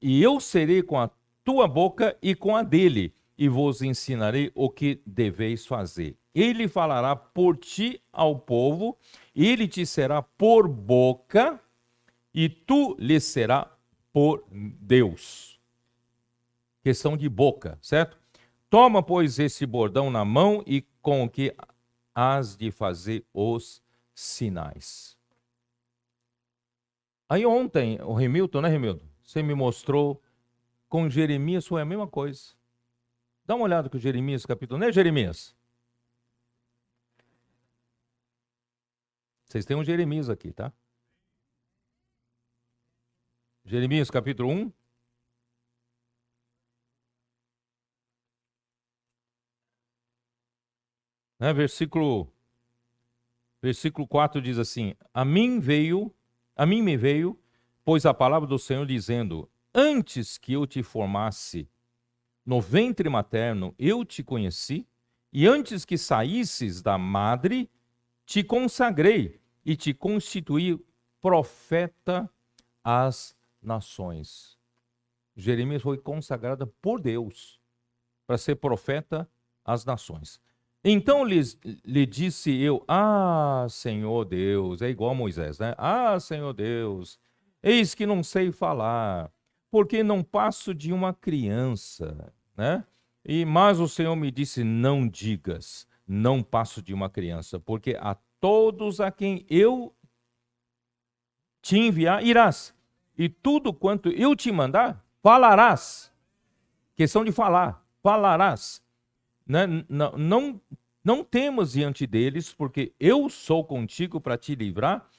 e eu serei com a tua boca e com a dele, e vos ensinarei o que deveis fazer. Ele falará por ti ao povo, ele te será por boca, e tu lhe será por Deus. Questão de boca, certo? Toma, pois, esse bordão na mão e com o que has de fazer os sinais. Aí ontem, o Remilton, né, Remilton? Você me mostrou com Jeremias, foi a mesma coisa. Dá uma olhada com Jeremias, capítulo, né, Jeremias? Vocês têm um Jeremias aqui, tá? Jeremias, capítulo 1. Né, versículo 4 diz assim: A mim me veio, pois a palavra do Senhor dizendo: Antes que eu te formasse no ventre materno, eu te conheci, e antes que saísses da madre, te consagrei e te constituí profeta às nações. Jeremias foi consagrada por Deus para ser profeta às nações. Então lhe disse eu: Ah, Senhor Deus, é igual a Moisés, né? Ah, Senhor Deus, eis que não sei falar, porque não passo de uma criança, né? Mas o Senhor me disse: Não digas, não passo de uma criança, porque a todos a quem eu te enviar, irás, e tudo quanto eu te mandar, falarás. Questão de falar, falarás. Né? Não temas diante deles, porque eu sou contigo para te livrar,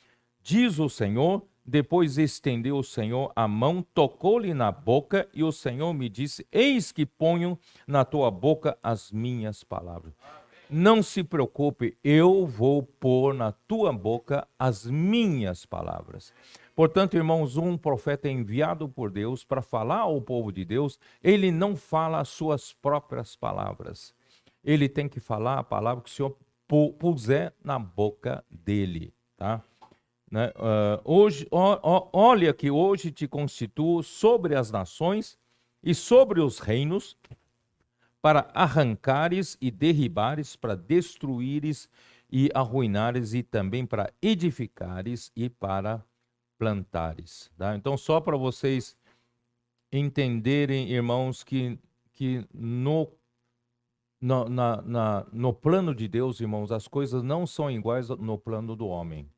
diz o Senhor. Depois estendeu o Senhor a mão, tocou-lhe na boca, e o Senhor me disse: Eis que ponho na tua boca as minhas palavras. Não se preocupe, eu vou pôr na tua boca as minhas palavras. Portanto, irmãos, um profeta enviado por Deus para falar ao povo de Deus, ele não fala as suas próprias palavras. Ele tem que falar a palavra que o Senhor puser na boca dele, tá? Né? Olha que hoje te constituo sobre as nações e sobre os reinos, para arrancares e derribares, para destruíres e arruinares, e também para edificares e para plantares. Tá? Então, só para vocês entenderem, irmãos, que no plano de Deus, irmãos, as coisas não são iguais no plano do homem.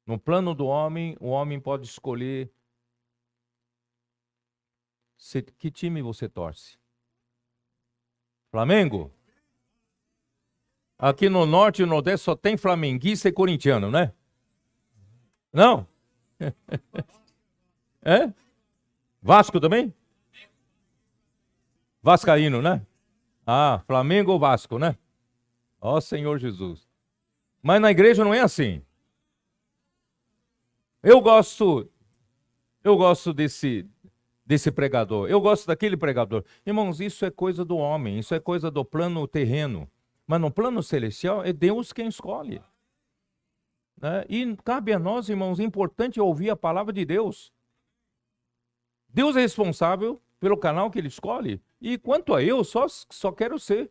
No plano do homem, o homem pode escolher que time você torce. Flamengo? Aqui no Norte e no Nordeste só tem flamenguista e corintiano, né? Não? É? Vasco também? Vascaíno, né? Ah, Flamengo ou Vasco, né? Ó Senhor Jesus. Mas na igreja não é assim. Eu gosto desse pregador. Eu gosto daquele pregador. Irmãos, isso é coisa do homem, isso é coisa do plano terreno. Mas no plano celestial é Deus quem escolhe. Né? E cabe a nós, irmãos, é importante ouvir a palavra de Deus. Deus é responsável pelo canal que ele escolhe. E quanto a eu, só quero ser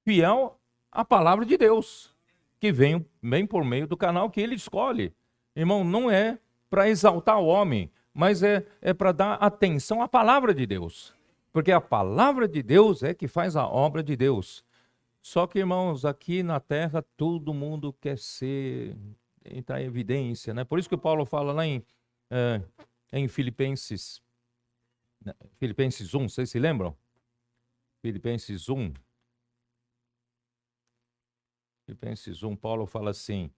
fiel à palavra de Deus, que vem por meio do canal que ele escolhe. Irmão, não é para exaltar o homem, mas é para dar atenção à palavra de Deus. Porque a palavra de Deus é que faz a obra de Deus. Só que, irmãos, aqui na terra todo mundo quer entrar em evidência, né? Por isso que Paulo fala lá em Filipenses 1, vocês se lembram? Filipenses 1, Paulo fala assim,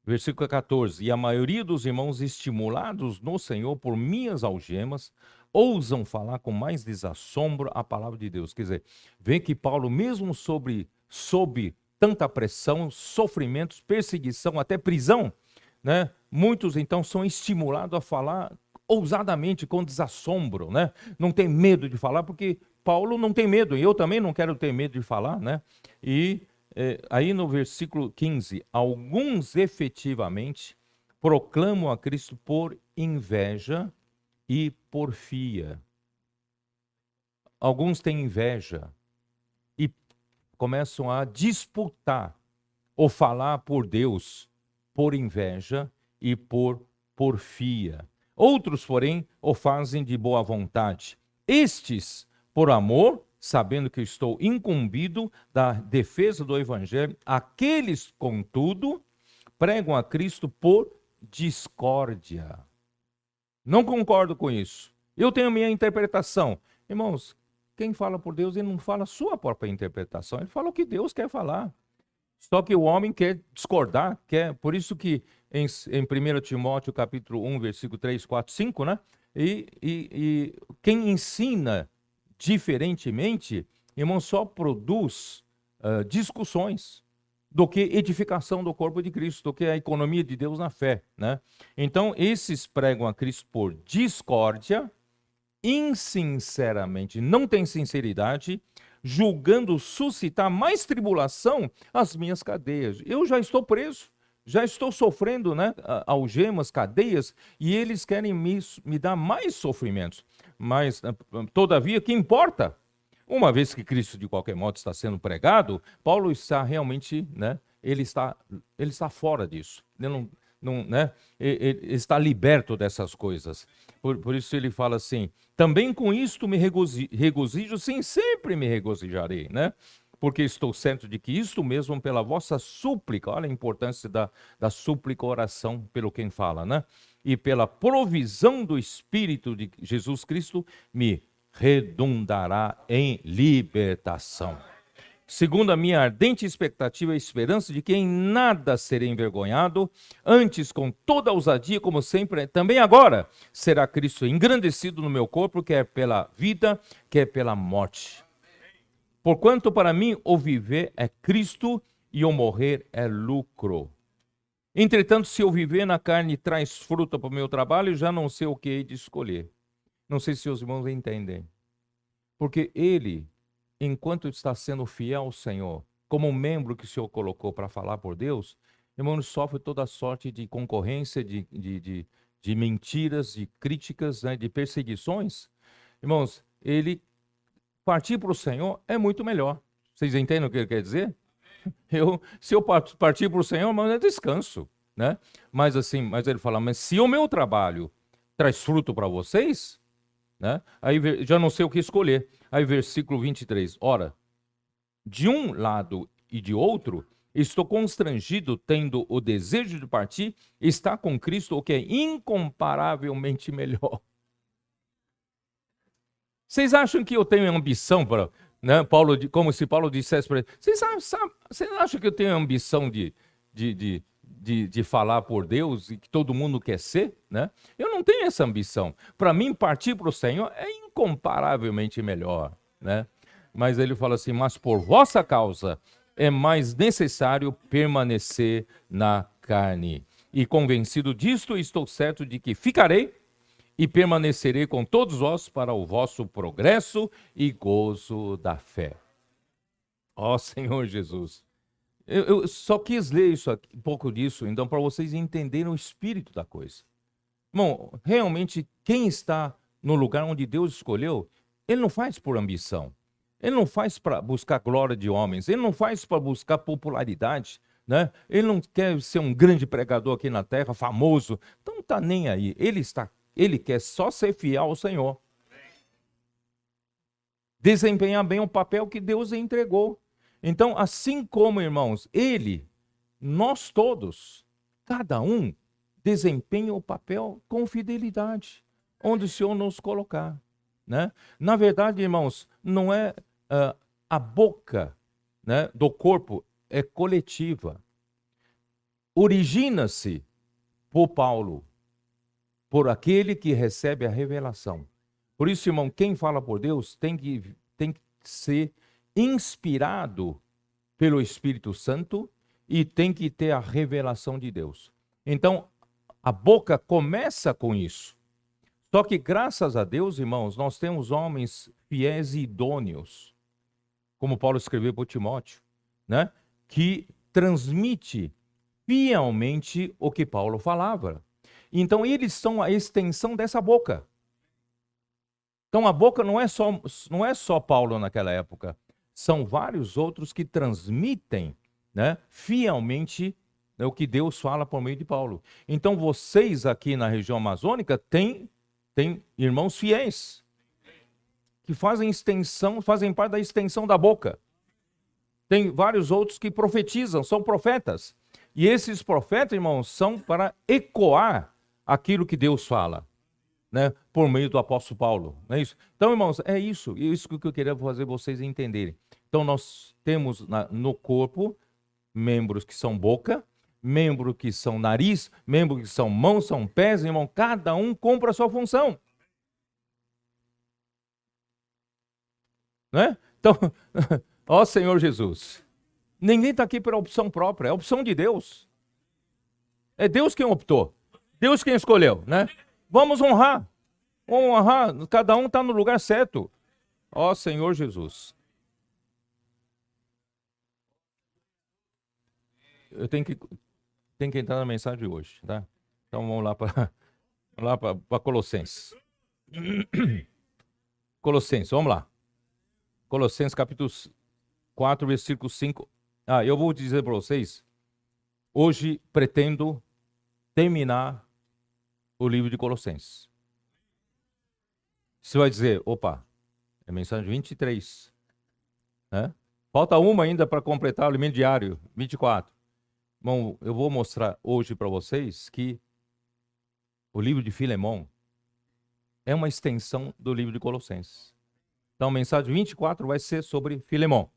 versículo 14, e a maioria dos irmãos estimulados no Senhor por minhas algemas, ousam falar com mais desassombro a palavra de Deus. Quer dizer, vê que Paulo, mesmo sob tanta pressão, sofrimentos, perseguição, até prisão, né? Muitos então são estimulados a falar ousadamente, com desassombro, né? Não tem medo de falar, porque Paulo não tem medo, e eu também não quero ter medo de falar, né? E aí no versículo 15, alguns efetivamente proclamam a Cristo por inveja e porfia. Alguns têm inveja e começam a disputar ou falar por Deus por inveja e por porfia. Outros, porém, o fazem de boa vontade. Estes, por amor, sabendo que eu estou incumbido da defesa do evangelho, aqueles, contudo, pregam a Cristo por discórdia. Não concordo com isso. Eu tenho a minha interpretação. Irmãos, quem fala por Deus, ele não fala a sua própria interpretação, ele fala o que Deus quer falar. Só que o homem quer discordar, por isso que em 1 Timóteo capítulo 1, versículo 3, 4, 5, né? E quem ensina diferentemente, irmão, só produz discussões do que edificação do corpo de Cristo, do que a economia de Deus na fé, né? Então, esses pregam a Cristo por discórdia, insinceramente, não tem sinceridade, julgando suscitar mais tribulação às minhas cadeias. Eu já estou preso, já estou sofrendo, né, algemas, cadeias, e eles querem me dar mais sofrimentos. Mas, todavia, que importa? Uma vez que Cristo, de qualquer modo, está sendo pregado, Paulo está realmente, né, ele está fora disso. Ele né, ele está liberto dessas coisas. Por isso ele fala assim, também com isto me regozijo, sim, sempre me regozijarei, né? Porque estou certo de que isto mesmo pela vossa súplica, olha a importância da súplica, oração pelo quem fala, né? E pela provisão do Espírito de Jesus Cristo, me redundará em libertação. Segundo a minha ardente expectativa e esperança de que em nada serei envergonhado, antes com toda ousadia, como sempre, também agora, será Cristo engrandecido no meu corpo, quer pela vida, quer pela morte. Porquanto para mim o viver é Cristo e o morrer é lucro. Entretanto, se eu viver na carne traz fruto para o meu trabalho, já não sei o que hei de escolher. Não sei se os irmãos entendem. Porque ele, enquanto está sendo fiel ao Senhor, como um membro que o Senhor colocou para falar por Deus, irmão, sofre toda sorte de concorrência, de mentiras, de críticas, né, de perseguições. Irmãos, ele partir para o Senhor é muito melhor. Vocês entendem o que ele quer dizer? Se eu partir para o Senhor, mas é descanso, né? Mas ele fala, mas se o meu trabalho traz fruto para vocês, né? Aí já não sei o que escolher. Aí versículo 23, ora, de um lado e de outro, estou constrangido, tendo o desejo de partir, está com Cristo, o que é incomparavelmente melhor. Vocês acham que eu tenho ambição para, né, como se Paulo dissesse para ele, vocês acham que eu tenho ambição de falar por Deus e que todo mundo quer ser, né? Eu não tenho essa ambição. Para mim, partir para o Senhor é incomparavelmente melhor, né? Mas ele fala assim, mas por vossa causa é mais necessário permanecer na carne. E convencido disto, estou certo de que ficarei e permanecerei com todos vós para o vosso progresso e gozo da fé. Ó Senhor Jesus. Eu só quis ler isso aqui, um pouco disso, então, para vocês entenderem o espírito da coisa. Bom, realmente, quem está no lugar onde Deus escolheu, ele não faz por ambição. Ele não faz para buscar glória de homens. Ele não faz para buscar popularidade. né? Ele não quer ser um grande pregador aqui na terra, famoso. Então não está nem aí. Ele quer só ser fiel ao Senhor. Desempenhar bem o papel que Deus lhe entregou. Então, assim como, irmãos, nós todos, cada um, desempenha o papel com fidelidade, onde o Senhor nos colocar, né? Na verdade, irmãos, não é a boca, né, do corpo, é coletiva. Origina-se por Paulo, por aquele que recebe a revelação. Por isso, irmão, quem fala por Deus tem que ser inspirado pelo Espírito Santo e tem que ter a revelação de Deus. Então, a boca começa com isso. Só que, graças a Deus, irmãos, nós temos homens fiéis e idôneos, como Paulo escreveu para Timóteo, né? Que transmite fielmente o que Paulo falava. Então, eles são a extensão dessa boca. Então, a boca não é só Paulo naquela época. São vários outros que transmitem, né, fielmente, né, o que Deus fala por meio de Paulo. Então, vocês aqui na região amazônica têm irmãos fiéis que fazem parte da extensão da boca. Tem vários outros que profetizam, são profetas. E esses profetas, irmãos, são para ecoar aquilo que Deus fala, né, por meio do apóstolo Paulo. Não é isso? Então, irmãos, é isso que eu queria fazer vocês entenderem. Então, nós temos no corpo membros que são boca, membros que são nariz, membros que são mãos, são pés, irmão, cada um cumpre a sua função. Né? Então, ó Senhor Jesus, ninguém está aqui pela opção própria, é a opção de Deus. É Deus quem optou, Deus quem escolheu, né? Vamos honrar, cada um está no lugar certo. Ó Senhor Jesus. Eu tenho que entrar na mensagem de hoje, tá? Então vamos lá para Colossenses. Colossenses, vamos lá. Colossenses capítulo 4, versículo 5. Eu vou dizer para vocês, hoje pretendo terminar o livro de Colossenses. Você vai dizer, opa, é mensagem 23. Né? Falta uma ainda para completar o alimento diário, 24. Bom, eu vou mostrar hoje para vocês que o livro de Filemon é uma extensão do livro de Colossenses. Então, a mensagem 24 vai ser sobre Filemon.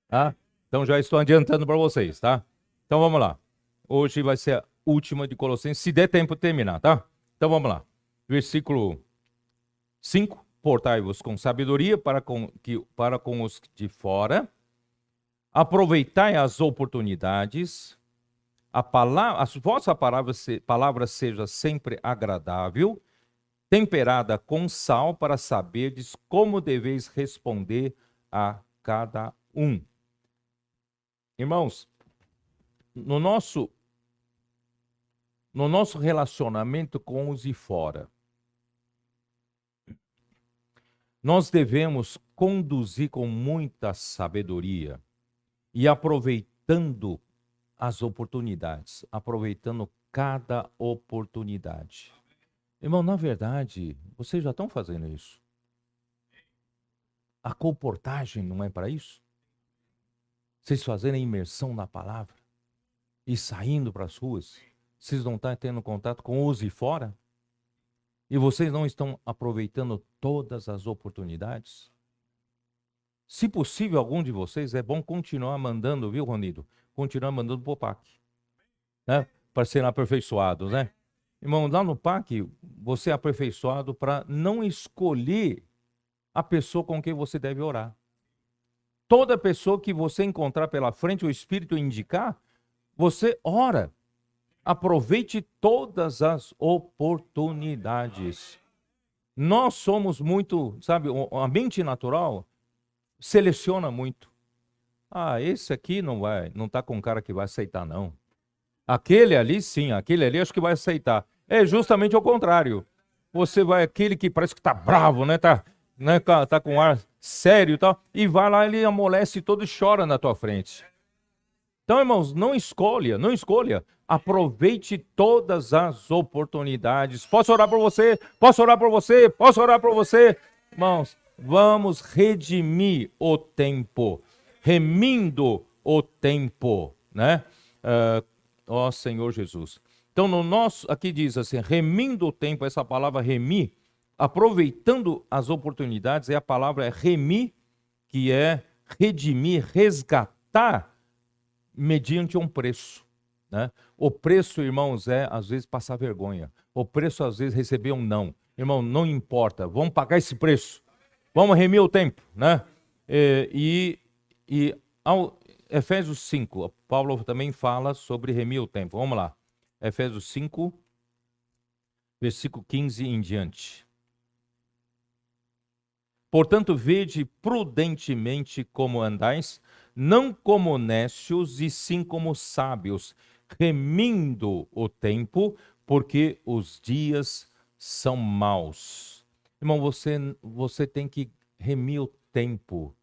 Tá? Então, já estou adiantando para vocês, tá? Então, vamos lá. Hoje vai ser a última de Colossenses, se der tempo de terminar, tá? Então, vamos lá. Versículo 5. Portai-vos com sabedoria para com os de fora. Aproveitai as oportunidades. A vossa palavra seja sempre agradável, temperada com sal, para saberdes como deveis responder a cada um. Irmãos, no nosso relacionamento com os de fora, nós devemos conduzir com muita sabedoria e aproveitando as oportunidades, aproveitando cada oportunidade. Irmão, na verdade, vocês já estão fazendo isso. A colportagem não é para isso? Vocês fazerem imersão na palavra e saindo para as ruas, vocês não estão tendo contato com os de fora? E vocês não estão aproveitando todas as oportunidades? Se possível, algum de vocês, é bom continuar mandando, viu, Ronido? Continuar mandando para o PAC, né? Para serem aperfeiçoados, né? Irmão, lá no PAC, você é aperfeiçoado para não escolher a pessoa com quem você deve orar. Toda pessoa que você encontrar pela frente, o Espírito indicar, você ora. Aproveite todas as oportunidades. Nós somos muito, sabe, a mente natural seleciona muito. Esse aqui não está com cara que vai aceitar, não. Aquele ali, sim, aquele ali acho que vai aceitar. É justamente o contrário. Você vai, aquele que parece que está bravo, né? Tá com ar sério e tal, e vai lá, ele amolece todo e chora na tua frente. Então, irmãos, não escolha. Aproveite todas as oportunidades. Posso orar por você? Posso orar por você? Posso orar por você? Irmãos, vamos redimir o tempo, remindo o tempo, né? Ó Senhor Jesus. Então, no nosso, aqui diz assim, remindo o tempo, essa palavra remir, aproveitando as oportunidades, a palavra remir, que é redimir, resgatar, mediante um preço, né? O preço, irmãos, é às vezes passar vergonha. O preço, às vezes, receber um não. Irmão, não importa, vamos pagar esse preço. Vamos remir o tempo, né? Ao Efésios 5, Paulo também fala sobre remir o tempo. Vamos lá. Efésios 5, versículo 15 em diante. Portanto, vede prudentemente como andais, não como nécios, e sim como sábios, remindo o tempo, porque os dias são maus. Irmão, você tem que remir o tempo.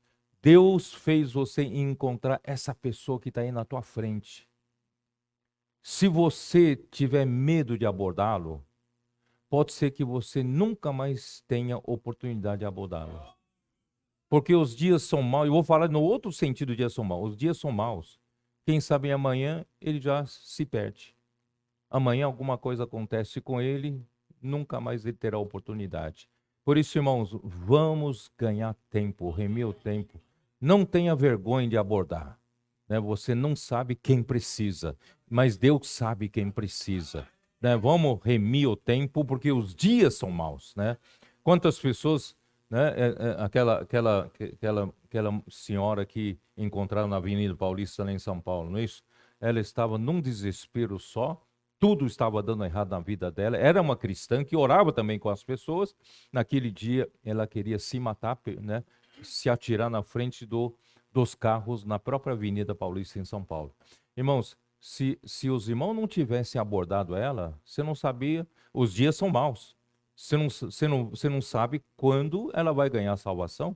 Deus fez você encontrar essa pessoa que está aí na tua frente. Se você tiver medo de abordá-lo, pode ser que você nunca mais tenha oportunidade de abordá-lo. Porque os dias são maus. Eu vou falar no outro sentido, os dias são maus. Os dias são maus. Quem sabe amanhã ele já se perde. Amanhã alguma coisa acontece com ele, nunca mais ele terá oportunidade. Por isso, irmãos, vamos ganhar tempo, remir o tempo. Não tenha vergonha de abordar, né? Você não sabe quem precisa, mas Deus sabe quem precisa, né? Vamos remir o tempo, porque os dias são maus, né? Quantas pessoas, né? Aquela senhora que encontraram na Avenida Paulista, lá em São Paulo, não é isso? Ela estava num desespero só. Tudo estava dando errado na vida dela. Era uma cristã que orava também com as pessoas. Naquele dia, ela queria se matar, né? Se atirar na frente dos carros na própria Avenida Paulista, em São Paulo. Irmãos, se os irmãos não tivessem abordado ela, você não sabia, os dias são maus. Você não sabe quando ela vai ganhar a salvação.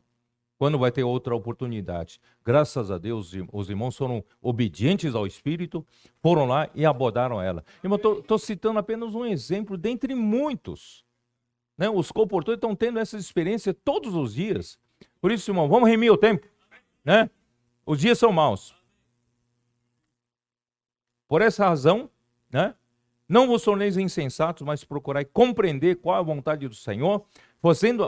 Quando vai ter outra oportunidade. Graças a Deus, os irmãos foram obedientes ao Espírito, foram lá e abordaram ela. Irmão, estou citando apenas um exemplo dentre muitos, né? Os comportores estão tendo essa experiência todos os dias. Por isso, irmão, vamos remir o tempo, né? Os dias são maus. Por essa razão, né? Não vos torneis insensatos, mas procurai compreender qual é a vontade do Senhor.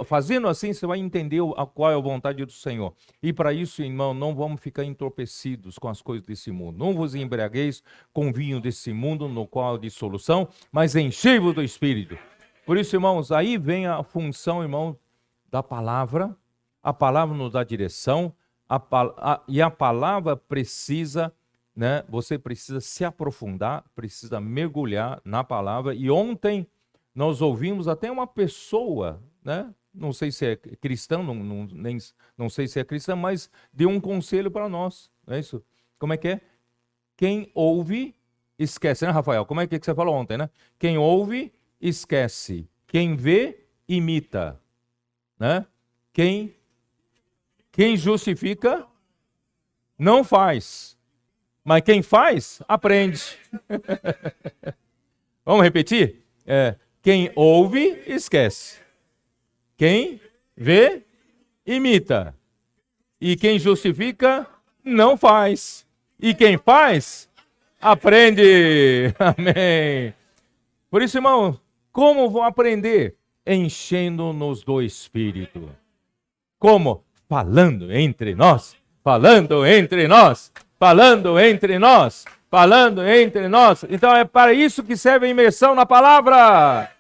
Fazendo assim, você vai entender qual é a vontade do Senhor. E para isso, irmão, não vamos ficar entorpecidos com as coisas desse mundo. Não vos embriagueis com vinho desse mundo, no qual há dissolução, mas enchei-vos do Espírito. Por isso, irmãos, aí vem a função, irmão, da palavra. A palavra nos dá direção, e a palavra precisa, né? Você precisa se aprofundar, precisa mergulhar na palavra. E ontem nós ouvimos até uma pessoa, né? Não sei se é cristão, não sei se é cristão, mas deu um conselho para nós. Não é isso? Como é que é? Quem ouve, esquece, né, Rafael? Como é que você falou ontem, né? Quem ouve, esquece. Quem vê, imita. Né? Quem justifica, não faz. Mas quem faz, aprende. Vamos repetir? Quem ouve, esquece. Quem vê, imita. E quem justifica, não faz. E quem faz, aprende. Amém. Por isso, irmão, como vou aprender? Enchendo-nos do Espírito. Como? Falando entre nós. Falando entre nós. Falando entre nós. Falando entre nós. Então é para isso que serve a imersão na palavra.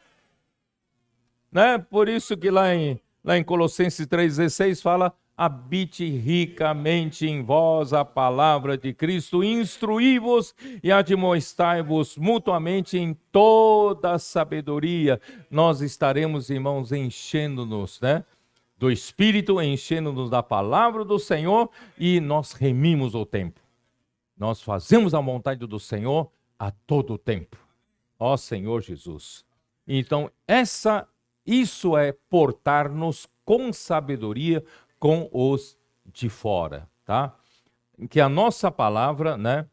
Né? Por isso que lá em Colossenses 3,16 fala: habite ricamente em vós a palavra de Cristo, instruí-vos e admoestai-vos mutuamente em toda a sabedoria. Nós estaremos, irmãos, enchendo-nos, né, do Espírito, enchendo-nos da palavra do Senhor, e nós remimos o tempo. Nós fazemos a vontade do Senhor a todo o tempo. Ó Senhor Jesus. Então, isso é portar-nos com sabedoria com os de fora, tá? Que a nossa palavra, né,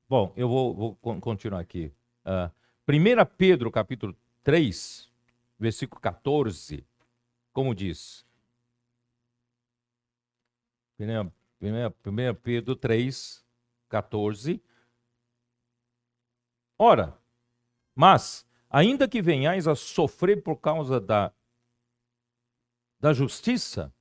Bom, eu vou continuar aqui. 1 Pedro, capítulo 3, versículo 14, como diz? 1 Pedro 3, 14. Ora, mas, ainda que venhais a sofrer por causa da justiça,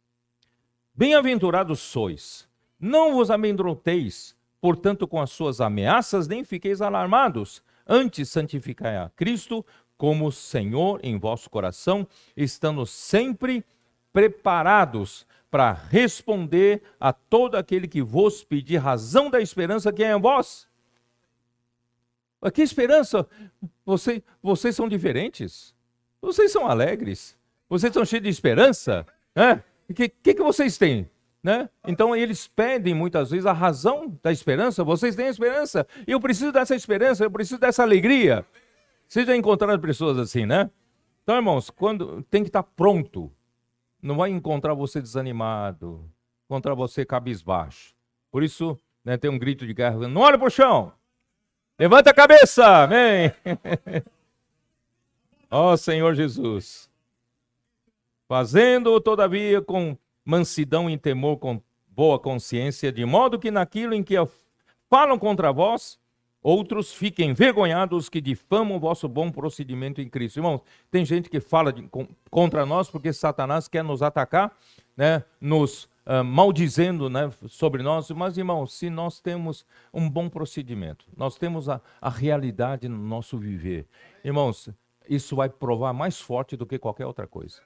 bem-aventurados sois. Não vos amedronteis, portanto, com as suas ameaças, nem fiqueis alarmados. Antes, santificai a Cristo como Senhor em vosso coração, estando sempre preparados para responder a todo aquele que vos pedir razão da esperança que é em vós. Que esperança? Vocês são diferentes. Vocês são alegres. Vocês são cheios de esperança. Né? O que vocês têm? Né? Então eles pedem muitas vezes a razão da esperança. Vocês têm esperança. Eu preciso dessa esperança, eu preciso dessa alegria. Vocês já encontraram pessoas assim, né? Então, irmãos, quando tem que estar pronto. Não vai encontrar você desanimado, encontrar você cabisbaixo. Por isso, né, tem um grito de guerra. Não olha para o chão. Levanta a cabeça, amém. Ó Senhor Jesus. Fazendo, todavia, com mansidão e temor, com boa consciência, de modo que naquilo em que falam contra vós, outros fiquem envergonhados que difamam o vosso bom procedimento em Cristo. Irmãos, tem gente que fala contra nós porque Satanás quer nos atacar, né, nos maldizendo, né, sobre nós. Mas, irmãos, se nós temos um bom procedimento, nós temos a realidade no nosso viver, irmãos, isso vai provar mais forte do que qualquer outra coisa.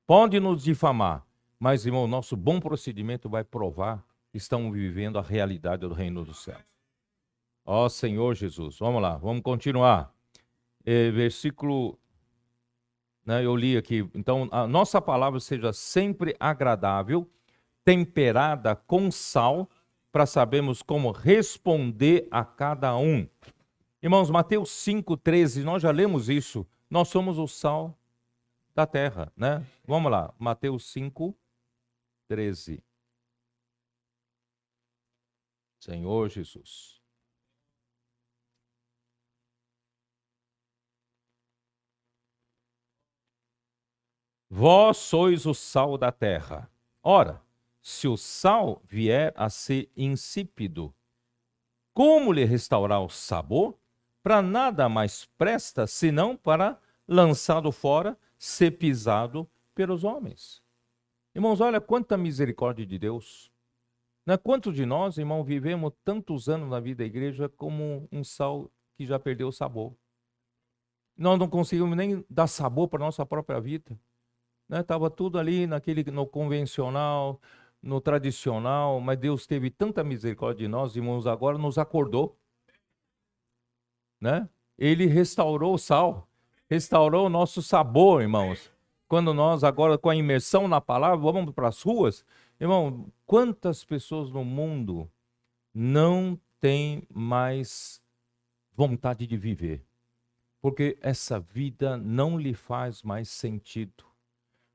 Pode nos difamar, mas, irmão, nosso bom procedimento vai provar que estamos vivendo a realidade do reino dos céus. Ó Senhor Jesus, vamos lá, vamos continuar. Versículo, né, eu li aqui. Então, a nossa palavra seja sempre agradável, temperada com sal, para sabermos como responder a cada um. Irmãos, Mateus 5,13, nós já lemos isso. Nós somos o sal da terra, né? Vamos lá, Mateus 5,13. Senhor Jesus. Vós sois o sal da terra. Ora, se o sal vier a ser insípido, como lhe restaurar o sabor? Para nada mais presta, senão para, lançado fora, ser pisado pelos homens. Irmãos, olha quanta misericórdia de Deus. Né? Quantos de nós, irmão, vivemos tantos anos na vida da igreja como um sal que já perdeu o sabor? Nós não conseguimos nem dar sabor para a nossa própria vida. Estava tudo ali no convencional, no tradicional, mas Deus teve tanta misericórdia de nós, irmãos, agora nos acordou. Né? Ele restaurou o sal, restaurou o nosso sabor, irmãos. Quando nós agora, com a imersão na palavra, vamos para as ruas, irmão, quantas pessoas no mundo não têm mais vontade de viver? Porque essa vida não lhe faz mais sentido.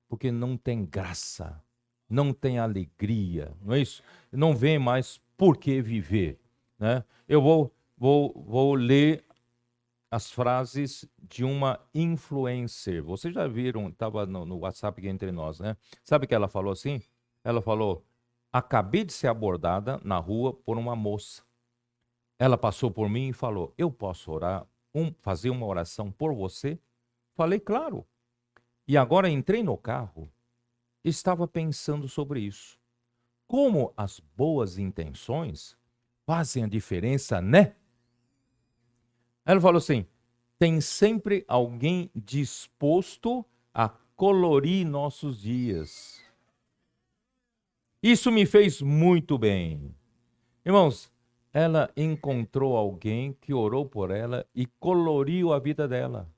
Porque não tem graça, não tem alegria, não é isso? Não vê mais por que viver. Né? Eu vou ler as frases de uma influencer. Vocês já viram, estava no WhatsApp aqui entre nós, né? Sabe o que ela falou assim? Ela falou, acabei de ser abordada na rua por uma moça. Ela passou por mim e falou, eu posso fazer uma oração por você? Falei, claro. E agora entrei no carro, estava pensando sobre isso. Como as boas intenções fazem a diferença, né? Ela falou assim, tem sempre alguém disposto a colorir nossos dias. Isso me fez muito bem. Irmãos, ela encontrou alguém que orou por ela e coloriu a vida dela.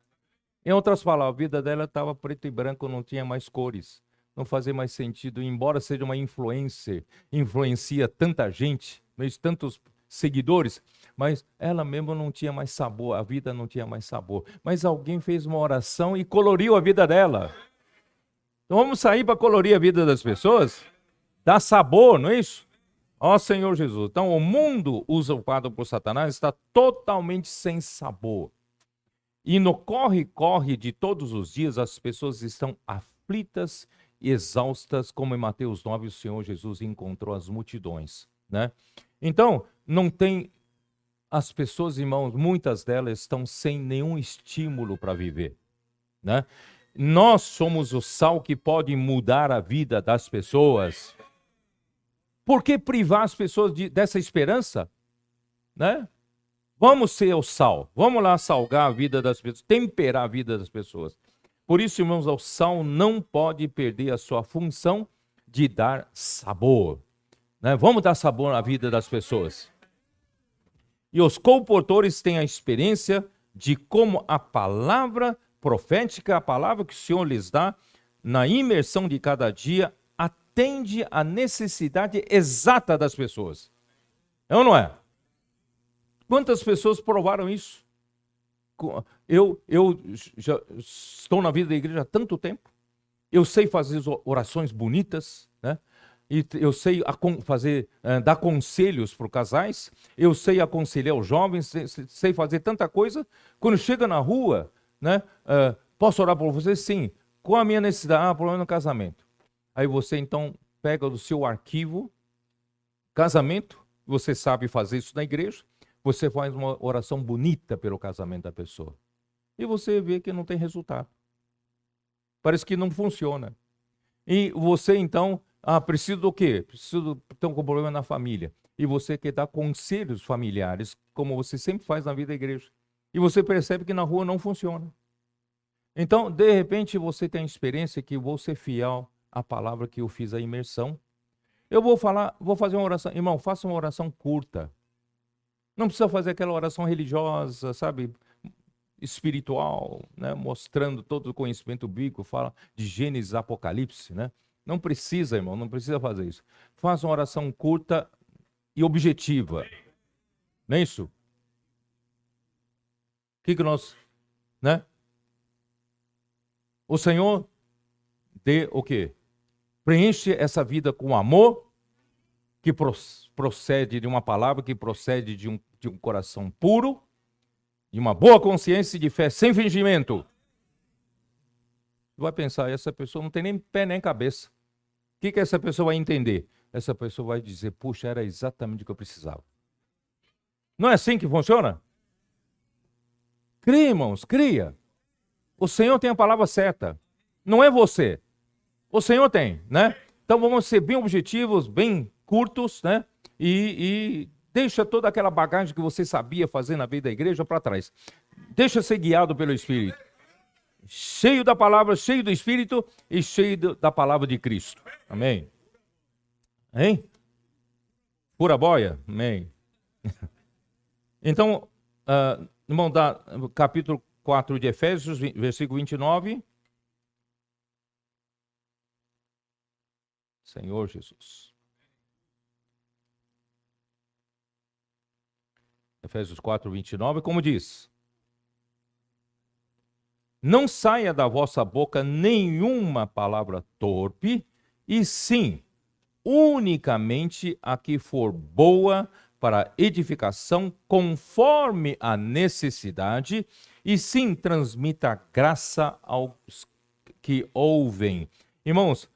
Em outras palavras, a vida dela estava preto e branco, não tinha mais cores. Não fazia mais sentido, embora seja uma influencer, influencia tanta gente, tantos seguidores, mas ela mesma não tinha mais sabor, a vida não tinha mais sabor. Mas alguém fez uma oração e coloriu a vida dela. Então vamos sair para colorir a vida das pessoas? Dar sabor, não é isso? Ó Senhor Jesus. Então, o mundo usurpado por Satanás está totalmente sem sabor. E no corre-corre de todos os dias, as pessoas estão aflitas e exaustas, como em Mateus 9, o Senhor Jesus encontrou as multidões, né? Então, não tem... As pessoas, irmãos, muitas delas estão sem nenhum estímulo para viver, né? Nós somos o sal que pode mudar a vida das pessoas. Por que privar as pessoas dessa esperança, né? Vamos ser o sal. Vamos lá salgar a vida das pessoas, temperar a vida das pessoas. Por isso, irmãos, o sal não pode perder a sua função de dar sabor, né? Vamos dar sabor à vida das pessoas. E os comportores têm a experiência de como a palavra profética, a palavra que o Senhor lhes dá, na imersão de cada dia, atende à necessidade exata das pessoas. É ou não é? Quantas pessoas provaram isso? Eu já estou na vida da igreja há tanto tempo. Eu sei fazer orações bonitas, né? E eu sei dar conselhos para os casais. Eu sei aconselhar os jovens. Sei fazer tanta coisa. Quando chega na rua, né? Posso orar por você? Sim. Qual a minha necessidade? Problema no casamento. Aí você então pega do seu arquivo casamento. Você sabe fazer isso na igreja. Você faz uma oração bonita pelo casamento da pessoa. E você vê que não tem resultado. Parece que não funciona. E você, então, precisa do quê? Preciso ter um problema na família. E você quer dar conselhos familiares, como você sempre faz na vida da igreja. E você percebe que na rua não funciona. Então, de repente, você tem a experiência que vou ser fiel à palavra que eu fiz a imersão. Eu vou fazer uma oração. Irmão, faça uma oração curta. Não precisa fazer aquela oração religiosa, sabe, espiritual, né? Mostrando todo o conhecimento bíblico, fala de Gênesis, Apocalipse, né? Não precisa, irmão, não precisa fazer isso. Faça uma oração curta e objetiva. Não é isso? O que nós, né? O Senhor dê o quê? Preenche essa vida com amor, que procede de uma palavra, que procede de um coração puro, de uma boa consciência e de fé sem fingimento. Você vai pensar, essa pessoa não tem nem pé nem cabeça. O que essa pessoa vai entender? Essa pessoa vai dizer, puxa, era exatamente o que eu precisava. Não é assim que funciona? Cria, irmãos, cria. O Senhor tem a palavra certa. Não é você. O Senhor tem, né? Então vamos ser bem objetivos, bem curtos, né? E deixa toda aquela bagagem que você sabia fazer na vida da igreja para trás. Deixa ser guiado pelo Espírito. Cheio da palavra, cheio do Espírito e cheio da palavra de Cristo. Amém? Hein? Pura boia? Amém. Então, irmão, capítulo 4 de Efésios, versículo 29. Senhor Jesus. Efésios 4, 29, como diz: não saia da vossa boca nenhuma palavra torpe, e sim, unicamente a que for boa para edificação, conforme a necessidade, e sim transmita graça aos que ouvem. Irmãos,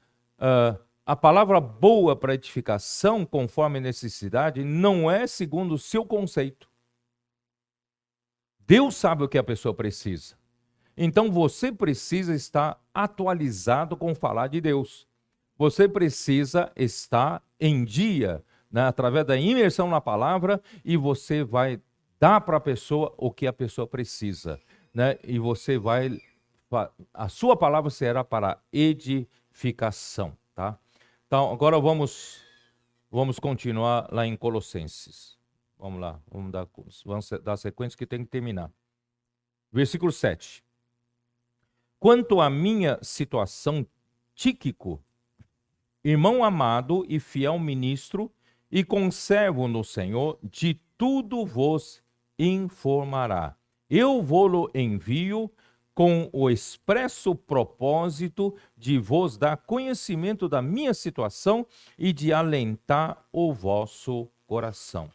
a palavra boa para edificação, conforme a necessidade, não é segundo o seu conceito. Deus sabe o que a pessoa precisa. Então você precisa estar atualizado com falar de Deus. Você precisa estar em dia, né, através da imersão na palavra, e você vai dar para a pessoa o que a pessoa precisa, né? E você vai, a sua palavra será para edificação, tá? Então agora vamos continuar lá em Colossenses. Vamos lá, vamos dar sequência que tem que terminar. Versículo 7. Quanto à minha situação, Tíquico, irmão amado e fiel ministro, e conservo no Senhor, de tudo vos informará. Eu vou-lo envio com o expresso propósito de vos dar conhecimento da minha situação e de alentar o vosso coração.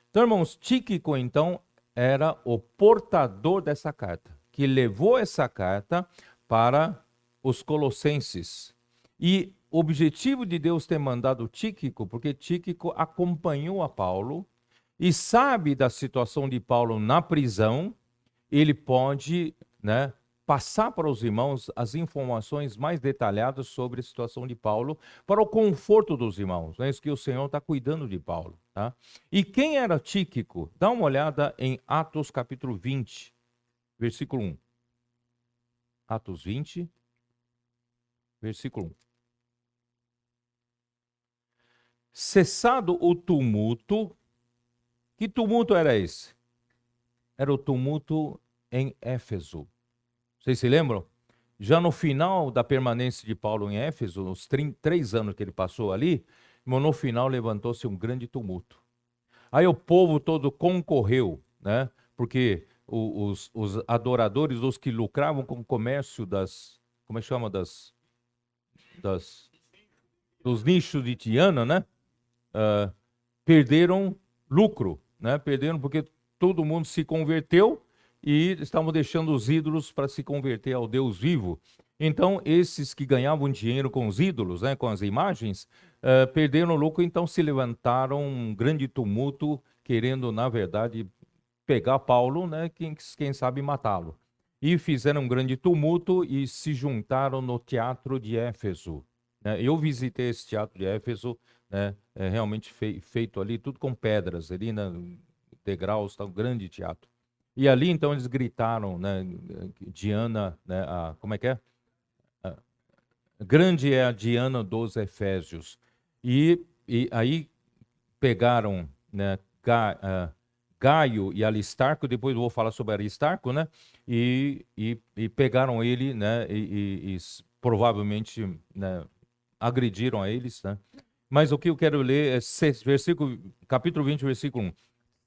Então, irmãos, Tíquico, então, era o portador dessa carta, que levou essa carta para os colossenses. E o objetivo de Deus ter mandado Tíquico, porque Tíquico acompanhou a Paulo e sabe da situação de Paulo na prisão, ele pode, né, passar para os irmãos as informações mais detalhadas sobre a situação de Paulo, para o conforto dos irmãos. É isso que o Senhor está cuidando de Paulo. Tá? E quem era Tíquico? Dá uma olhada em Atos capítulo 20, versículo 1. Atos 20, versículo 1. Cessado o tumulto, que tumulto era esse? Era o tumulto em Éfeso. Vocês se lembram? Já no final da permanência de Paulo em Éfeso, nos 3 anos que ele passou ali, no final levantou-se um grande tumulto. Aí o povo todo concorreu, né? Porque os adoradores, os que lucravam com o comércio como é que chama, dos nichos de Tiana, né? Perderam lucro, né? Perderam porque todo mundo se converteu e estavam deixando os ídolos para se converter ao Deus vivo. Então, esses que ganhavam dinheiro com os ídolos, né, com as imagens, perderam o lucro, então se levantaram um grande tumulto, querendo, na verdade, pegar Paulo, né, quem sabe matá-lo. E fizeram um grande tumulto e se juntaram no teatro de Éfeso. Né? Eu visitei esse teatro de Éfeso, né, realmente feito ali, tudo com pedras, ali na degraus, tá, um grande teatro. E ali, então, eles gritaram, né, Diana, né, como é que é? Grande é a Diana dos Efésios. E aí pegaram, né, Gaio e Aristarco, depois eu vou falar sobre Aristarco, né, e pegaram ele, né, e provavelmente, né, agrediram a eles, né. Mas o que eu quero ler é capítulo 20, versículo 1.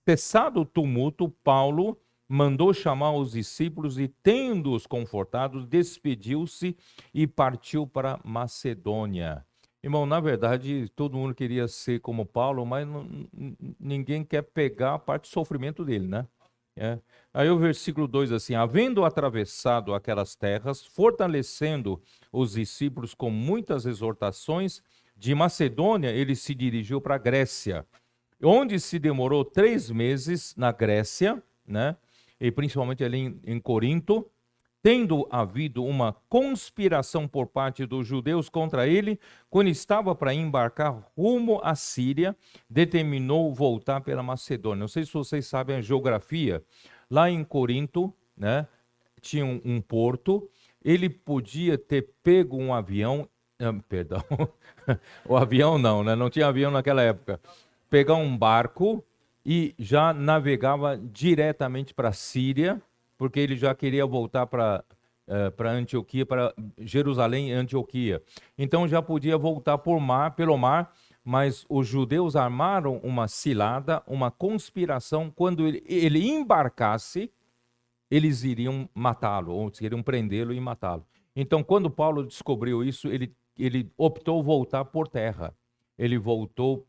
Cessado o tumulto, Paulo mandou chamar os discípulos e, tendo-os confortados, despediu-se e partiu para Macedônia. Irmão, na verdade, todo mundo queria ser como Paulo, mas ninguém quer pegar a parte do sofrimento dele, né? Aí o versículo 2 assim, havendo atravessado aquelas terras, fortalecendo os discípulos com muitas exortações, de Macedônia ele se dirigiu para a Grécia, onde se demorou 3 meses na Grécia, né? E principalmente ali em Corinto, tendo havido uma conspiração por parte dos judeus contra ele, quando estava para embarcar rumo à Síria, determinou voltar pela Macedônia. Não sei se vocês sabem a geografia. Lá em Corinto, né, tinha um porto, ele podia ter pego um avião, perdão, o avião não, né? Não tinha avião naquela época. Pegar um barco e já navegava diretamente para a Síria, porque ele já queria voltar para Antioquia, para Jerusalém e Antioquia. Então já podia voltar pelo mar, mas os judeus armaram uma cilada, uma conspiração. Quando ele embarcasse, eles iriam matá-lo, ou iriam prendê-lo e matá-lo. Então, quando Paulo descobriu isso, ele optou voltar por terra. Ele voltou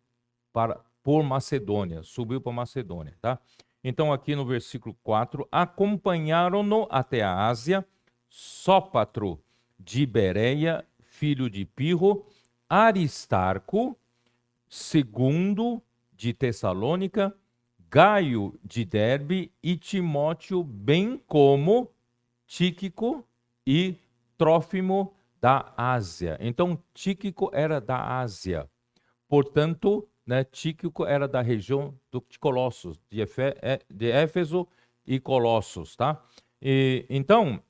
por Macedônia, subiu para Macedônia, tá? Então, aqui no versículo 4, acompanharam-no até a Ásia, Sópatro de Bereia, filho de Pirro, Aristarco, segundo de Tessalônica, Gaio de Derbe e Timóteo, bem como Tíquico e Trófimo da Ásia. Então, Tíquico era da Ásia. Portanto, né, Tíquico era da região de Colossos, de Éfeso e Colossos, tá? Então,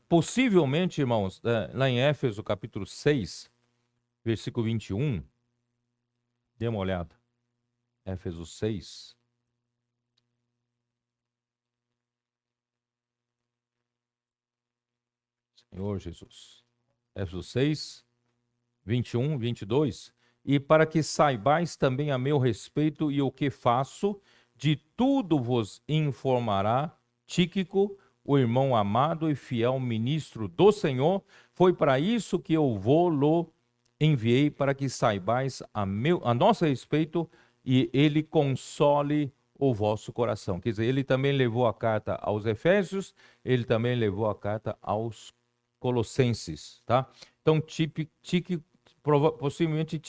possivelmente, irmãos, lá em Éfeso, capítulo 6, versículo 21, dê uma olhada. Éfeso 6. Senhor Jesus. Éfeso 6, 21, 22. E para que saibais também a meu respeito e o que faço, de tudo vos informará Tíquico, o irmão amado e fiel ministro do Senhor, foi para isso que eu vou-lo enviei, para que saibais a nosso respeito e ele console o vosso coração. Quer dizer, ele também levou a carta aos Efésios, ele também levou a carta aos Colossenses, tá? Então, possivelmente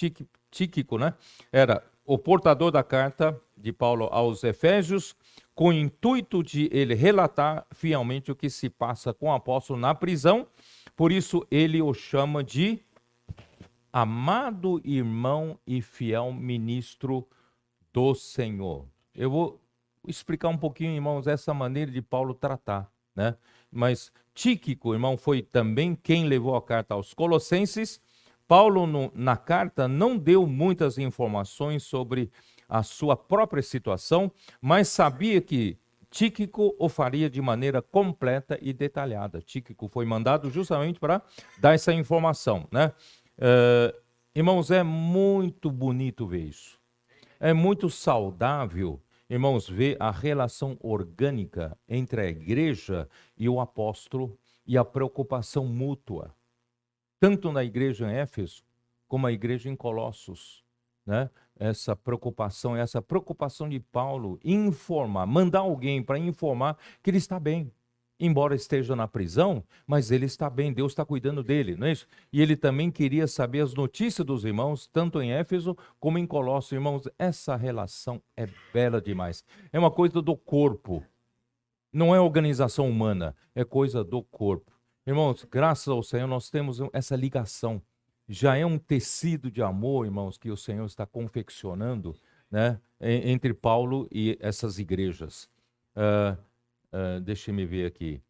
Tíquico, né? Era o portador da carta de Paulo aos Efésios, com o intuito de ele relatar fielmente o que se passa com o apóstolo na prisão. Por isso, ele o chama de amado irmão e fiel ministro do Senhor. Eu vou explicar um pouquinho, irmãos, essa maneira de Paulo tratar, né? Mas Tíquico, irmão, foi também quem levou a carta aos Colossenses. Paulo, na carta, não deu muitas informações sobre a sua própria situação, mas sabia que Tíquico o faria de maneira completa e detalhada. Tíquico foi mandado justamente para dar essa informação, né? Irmãos, é muito bonito ver isso. É muito saudável, irmãos, ver a relação orgânica entre a igreja e o apóstolo e a preocupação mútua, tanto na igreja em Éfeso como a igreja em Colossos, né? Essa preocupação de Paulo informar, mandar alguém para informar que ele está bem. Embora esteja na prisão, mas ele está bem, Deus está cuidando dele, não é isso? E ele também queria saber as notícias dos irmãos, tanto em Éfeso como em Colossos. Irmãos, essa relação é bela demais. É uma coisa do corpo, não é organização humana, é coisa do corpo. Irmãos, graças ao Senhor nós temos essa ligação. Já é um tecido de amor, irmãos, que o Senhor está confeccionando, né, entre Paulo e essas igrejas. Deixa-me ver aqui.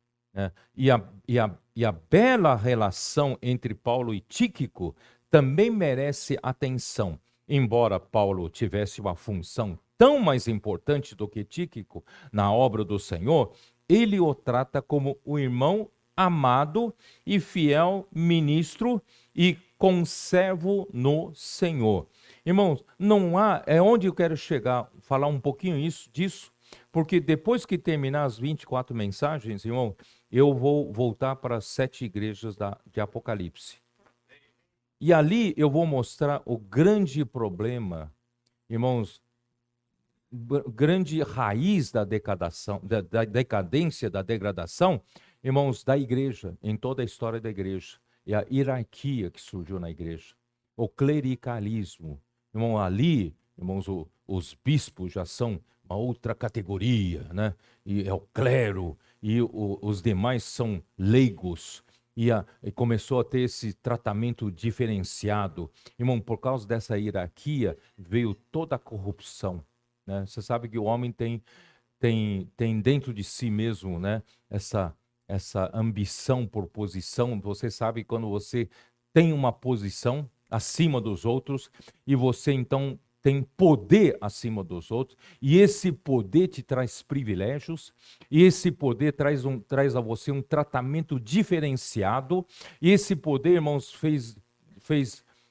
E a bela relação entre Paulo e Tíquico também merece atenção. Embora Paulo tivesse uma função tão mais importante do que Tíquico na obra do Senhor, ele o trata como o irmão amado e fiel ministro e conservo no Senhor. Irmãos, não há, é onde eu quero chegar, falar um pouquinho disso, porque depois que terminar as 24 mensagens, irmão, eu vou voltar para as 7 igrejas de Apocalipse. E ali eu vou mostrar o grande problema, irmãos, grande raiz da decadência, da degradação, irmãos, da igreja, em toda a história da igreja. E a hierarquia que surgiu na igreja. O clericalismo. Irmão, ali, irmãos, os bispos já são uma outra categoria, né? E é o clero, e os demais são leigos. E começou a ter esse tratamento diferenciado. Irmão, por causa dessa hierarquia, veio toda a corrupção, né? Você sabe que o homem tem dentro de si mesmo, né, essa ambição por posição. Você sabe, quando você tem uma posição acima dos outros e você então tem poder acima dos outros, e esse poder te traz privilégios, e esse poder traz a você um tratamento diferenciado, e esse poder, irmãos, fez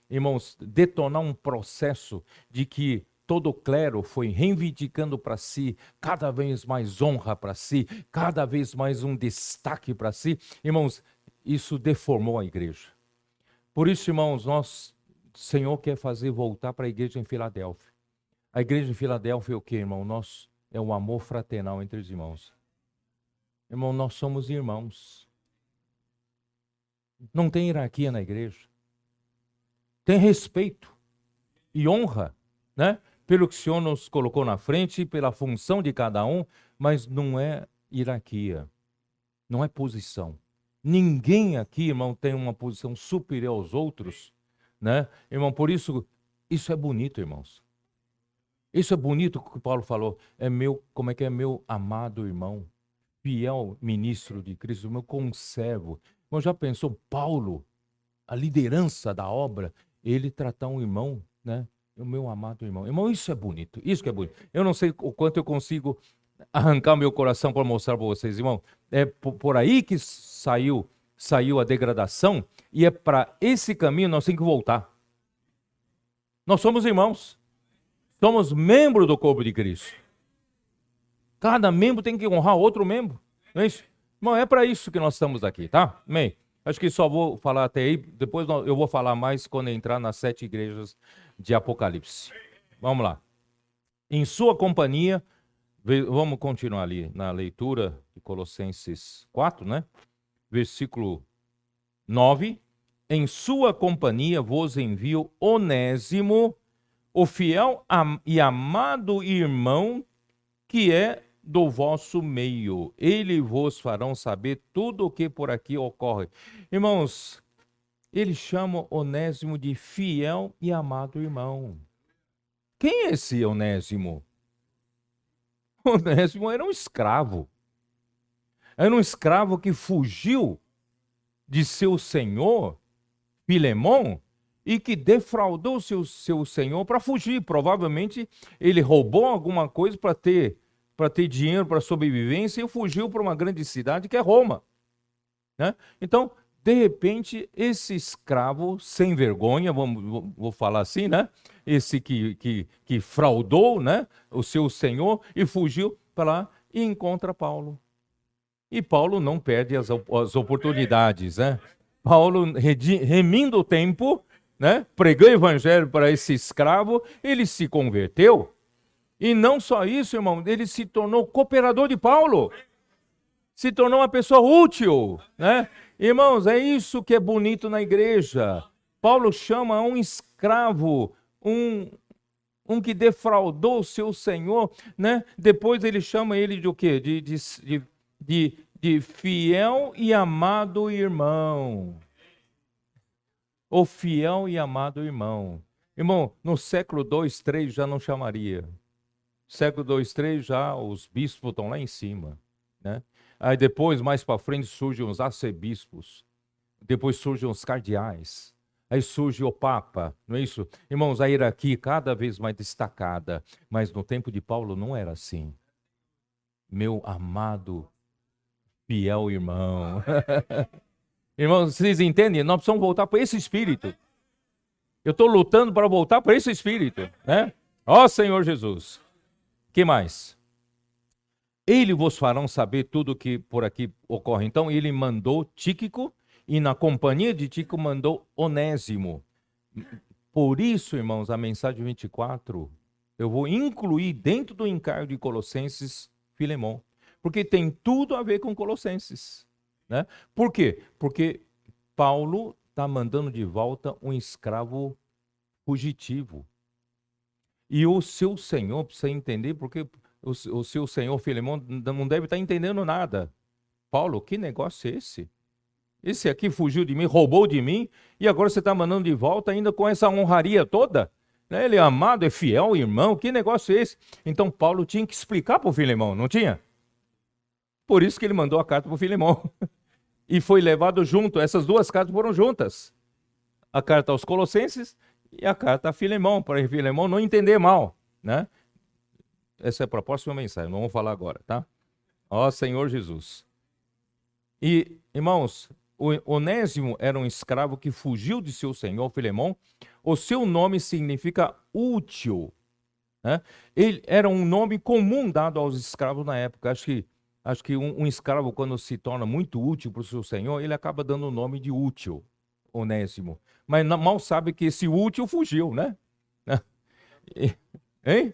irmãos, detonar um processo de que todo o clero foi reivindicando para si cada vez mais honra para si, cada vez mais um destaque para si. Irmãos, isso deformou a igreja. Por isso, irmãos, o Senhor quer fazer voltar para a igreja em Filadélfia. A igreja em Filadélfia é o quê, irmão? É um amor fraternal entre os irmãos. Irmão, nós somos irmãos. Não tem hierarquia na igreja. Tem respeito e honra, né? Pelo que o Senhor nos colocou na frente, pela função de cada um, mas não é hierarquia, não é posição. Ninguém aqui, irmão, tem uma posição superior aos outros, né? Irmão, por isso é bonito, irmãos. Isso é bonito que o Paulo falou, é meu amado irmão, fiel ministro de Cristo, meu conservo. Irmão, já pensou Paulo, a liderança da obra, ele tratar um irmão, né? O meu amado irmão. Irmão, isso é bonito, isso que é bonito. Eu não sei o quanto eu consigo arrancar meu coração para mostrar para vocês, irmão. É por aí que saiu a degradação, e é para esse caminho nós temos que voltar. Nós somos irmãos. Somos membros do corpo de Cristo. Cada membro tem que honrar outro membro. Não é isso? Bom, é para isso que nós estamos aqui, tá? Amém. Acho que só vou falar até aí, depois eu vou falar mais quando entrar nas 7 igrejas de Apocalipse. Vamos lá. Em sua companhia, vamos continuar ali na leitura de Colossenses 4, né? Versículo 9. Em sua companhia vos envio Onésimo, o fiel e amado irmão que é do vosso meio. Ele vos farão saber tudo o que por aqui ocorre. Irmãos, ele chama Onésimo de fiel e amado irmão. Quem é esse Onésimo? Onésimo era um escravo. Era um escravo que fugiu de seu senhor, Filemon, e que defraudou seu senhor para fugir. Provavelmente ele roubou alguma coisa para ter dinheiro para sobrevivência e fugiu para uma grande cidade que é Roma. Né? Então, de repente, esse escravo sem vergonha, vou falar assim, né? Esse que fraudou, né, o seu senhor e fugiu para lá e encontra Paulo. E Paulo não perde as oportunidades, né? Paulo, remindo o tempo, né, pregou o evangelho para esse escravo, ele se converteu. E não só isso, irmão, ele se tornou cooperador de Paulo. Se tornou uma pessoa útil, né? Irmãos, é isso que é bonito na igreja. Paulo chama um escravo, um que defraudou o seu senhor, né? Depois ele chama ele de o quê? De fiel e amado irmão. O fiel e amado irmão. Irmão, no século 2, 3 já não chamaria. Século 2, 3 já os bispos estão lá em cima, né? Aí depois, mais para frente, surgem os arcebispos. Depois surgem os cardeais. Aí surge o Papa, não é isso? Irmãos, a hierarquia cada vez mais destacada. Mas no tempo de Paulo não era assim. Meu amado, fiel irmão. Irmãos, vocês entendem? Nós precisamos voltar para esse espírito. Eu estou lutando para voltar para esse espírito, né? Ó Senhor Jesus. Que mais? Ele vos farão saber tudo o que por aqui ocorre. Então, ele mandou Tíquico e na companhia de Tíquico mandou Onésimo. Por isso, irmãos, a mensagem 24, eu vou incluir dentro do encargo de Colossenses Filemon. Porque tem tudo a ver com Colossenses. Né? Por quê? Porque Paulo está mandando de volta um escravo fugitivo. E o seu senhor precisa entender, porque o seu senhor Filemon não deve estar entendendo nada. Paulo, que negócio é esse? Esse aqui fugiu de mim, roubou de mim, e agora você está mandando de volta ainda com essa honraria toda? Né? Ele é amado, é fiel, irmão, que negócio é esse? Então Paulo tinha que explicar para o Filemon, não tinha? Por isso que ele mandou a carta para o Filemon. E foi levado junto, essas duas cartas foram juntas. A carta aos Colossenses e a carta a Filemon, para Filemon não entender mal, né? Essa é para a próxima mensagem, não vamos falar agora, tá? Ó Senhor Jesus. E, irmãos, o Onésimo era um escravo que fugiu de seu senhor Filemon. O seu nome significa útil, né? Ele era um nome comum dado aos escravos na época. Acho que um escravo, quando se torna muito útil para o seu senhor, ele acaba dando o nome de útil, Onésimo. Mas mal sabe que esse útil fugiu, né? Hein?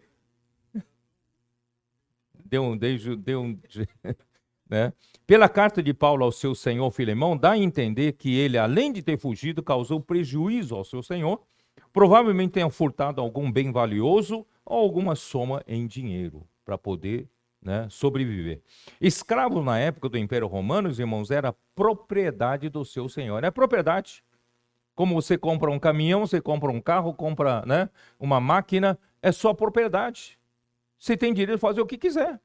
Né? Pela carta de Paulo ao seu senhor Filemão, dá a entender que ele, além de ter fugido, causou prejuízo ao seu senhor, provavelmente tenha furtado algum bem valioso ou alguma soma em dinheiro para poder, né, sobreviver. Escravo na época do Império Romano, irmãos, era propriedade do seu senhor. É propriedade. Como você compra um caminhão, você compra um carro, compra, né, uma máquina, é sua propriedade. Você tem direito de fazer o que quiser.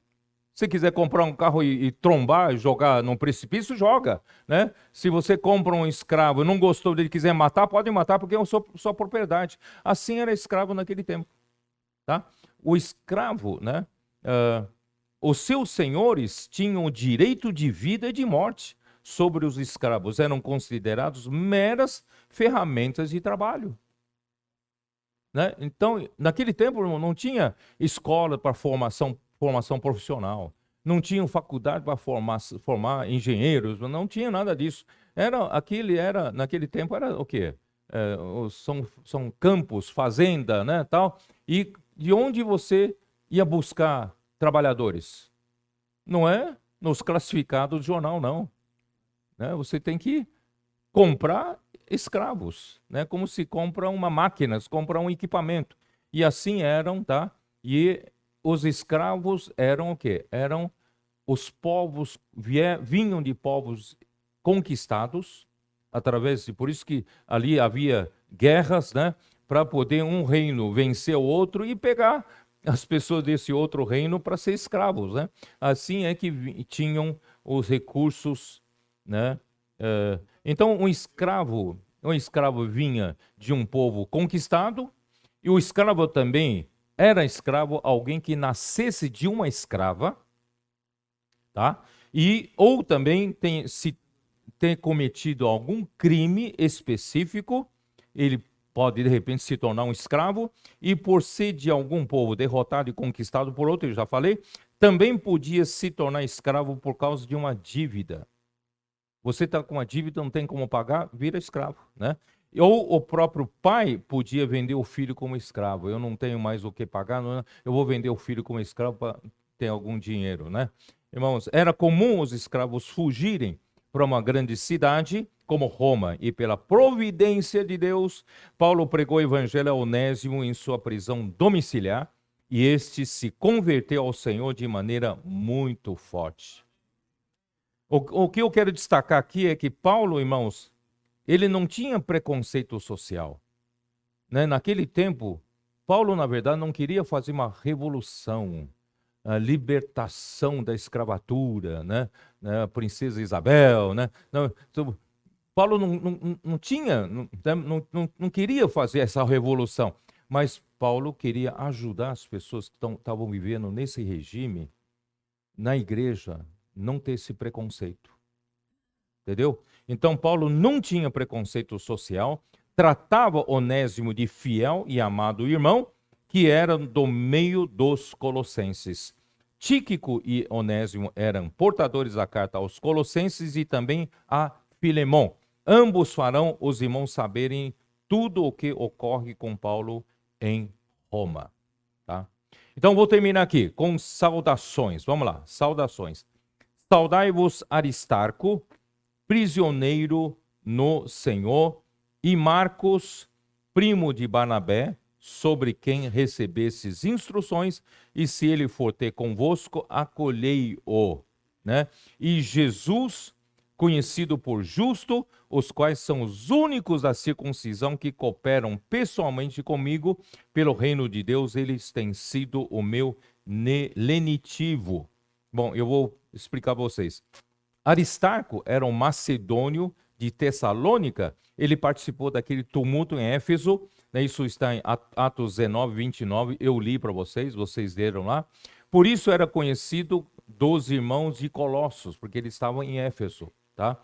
Se quiser comprar um carro e trombar, jogar num precipício, joga. Né? Se você compra um escravo e não gostou dele, quiser matar, pode matar, porque é sua propriedade. Assim era escravo naquele tempo. Tá? O escravo, né, os seus senhores tinham o direito de vida e de morte sobre os escravos. Eram considerados meras ferramentas de trabalho. Né? Então, naquele tempo, não tinha escola para formação profissional. não tinham faculdade para formar engenheiros, não tinha nada disso. Naquele tempo era o quê? São campos, fazenda, né, tal. E de onde você ia buscar trabalhadores? Não é nos classificados do jornal, não. Né? Você tem que comprar escravos, né? Como se compra uma máquina, se compra um equipamento. E assim eram, tá? E os escravos eram o quê? Eram os povos, vinham de povos conquistados, por isso que ali havia guerras, né? Para poder um reino vencer o outro e pegar as pessoas desse outro reino para ser escravos, né? Assim é que tinham os recursos, né? Então um escravo vinha de um povo conquistado e o escravo também era escravo, alguém que nascesse de uma escrava, tá? Ou também se ter cometido algum crime específico, ele pode de repente se tornar um escravo, e por ser de algum povo derrotado e conquistado por outro, eu já falei, também podia se tornar escravo por causa de uma dívida. Você está com uma dívida, não tem como pagar, vira escravo, né? Ou o próprio pai podia vender o filho como escravo. Eu não tenho mais o que pagar, eu vou vender o filho como escravo para ter algum dinheiro, né? Irmãos, era comum os escravos fugirem para uma grande cidade como Roma, e pela providência de Deus, Paulo pregou o evangelho a Onésimo em sua prisão domiciliar, e este se converteu ao Senhor de maneira muito forte. O que eu quero destacar aqui é que Paulo, irmãos, ele não tinha preconceito social, né? Naquele tempo, Paulo, na verdade, não queria fazer uma revolução, a libertação da escravatura, né? A princesa Isabel, né? Paulo não tinha, não queria fazer essa revolução, mas Paulo queria ajudar as pessoas que estavam vivendo nesse regime, na igreja, não ter esse preconceito. Entendeu? Então, Paulo não tinha preconceito social, tratava Onésimo de fiel e amado irmão, que era do meio dos colossenses. Tíquico e Onésimo eram portadores da carta aos colossenses e também a Filemon. Ambos farão os irmãos saberem tudo o que ocorre com Paulo em Roma. Tá? Então, vou terminar aqui com saudações. Vamos lá, saudações. Saudai-vos Aristarco, prisioneiro no Senhor, e Marcos, primo de Barnabé, sobre quem recebesses instruções, e se ele for ter convosco, acolhei-o. Né? E Jesus, conhecido por justo, os quais são os únicos da circuncisão que cooperam pessoalmente comigo pelo reino de Deus, eles têm sido o meu lenitivo. Bom, eu vou explicar para vocês. Aristarco era um macedônio de Tessalônica, ele participou daquele tumulto em Éfeso, né? Isso está em Atos 19, 29, eu li para vocês leram lá. Por isso era conhecido dos irmãos de Colossos, porque eles estavam em Éfeso. Tá?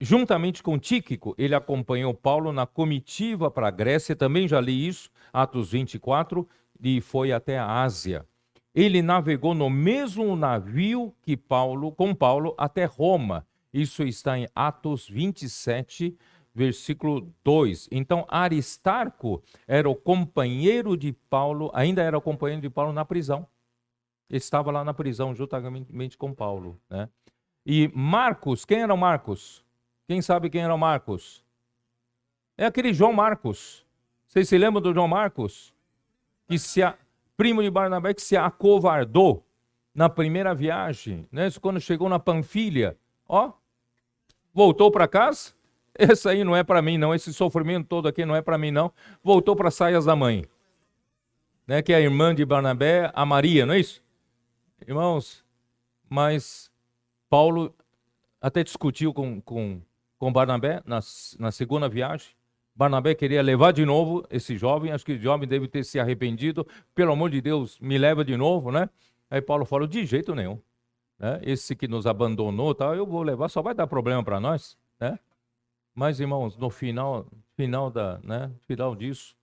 Juntamente com Tíquico, ele acompanhou Paulo na comitiva para a Grécia, também já li isso, Atos 24, e foi até a Ásia. Ele navegou no mesmo navio que com Paulo até Roma. Isso está em Atos 27, versículo 2. Então, Aristarco era o companheiro de Paulo, ainda era o companheiro de Paulo na prisão. Ele estava lá na prisão juntamente com Paulo, né? E Marcos, quem era o Marcos? Quem sabe quem era o Marcos? É aquele João Marcos. Vocês se lembram do João Marcos? Primo de Barnabé, que se acovardou na primeira viagem, né? Quando chegou na Panfilha, voltou para casa. Esse aí não é para mim, não. Esse sofrimento todo aqui não é para mim, não. Voltou para Saias da Mãe, né? Que é a irmã de Barnabé, a Maria, não é isso? Irmãos, mas Paulo até discutiu com Barnabé na segunda viagem. Barnabé queria levar de novo esse jovem, acho que o jovem deve ter se arrependido, pelo amor de Deus, me leva de novo, né? Aí Paulo falou, de jeito nenhum, né? Esse que nos abandonou, tá, eu vou levar, só vai dar problema para nós, né? Mas, irmãos, no final disso,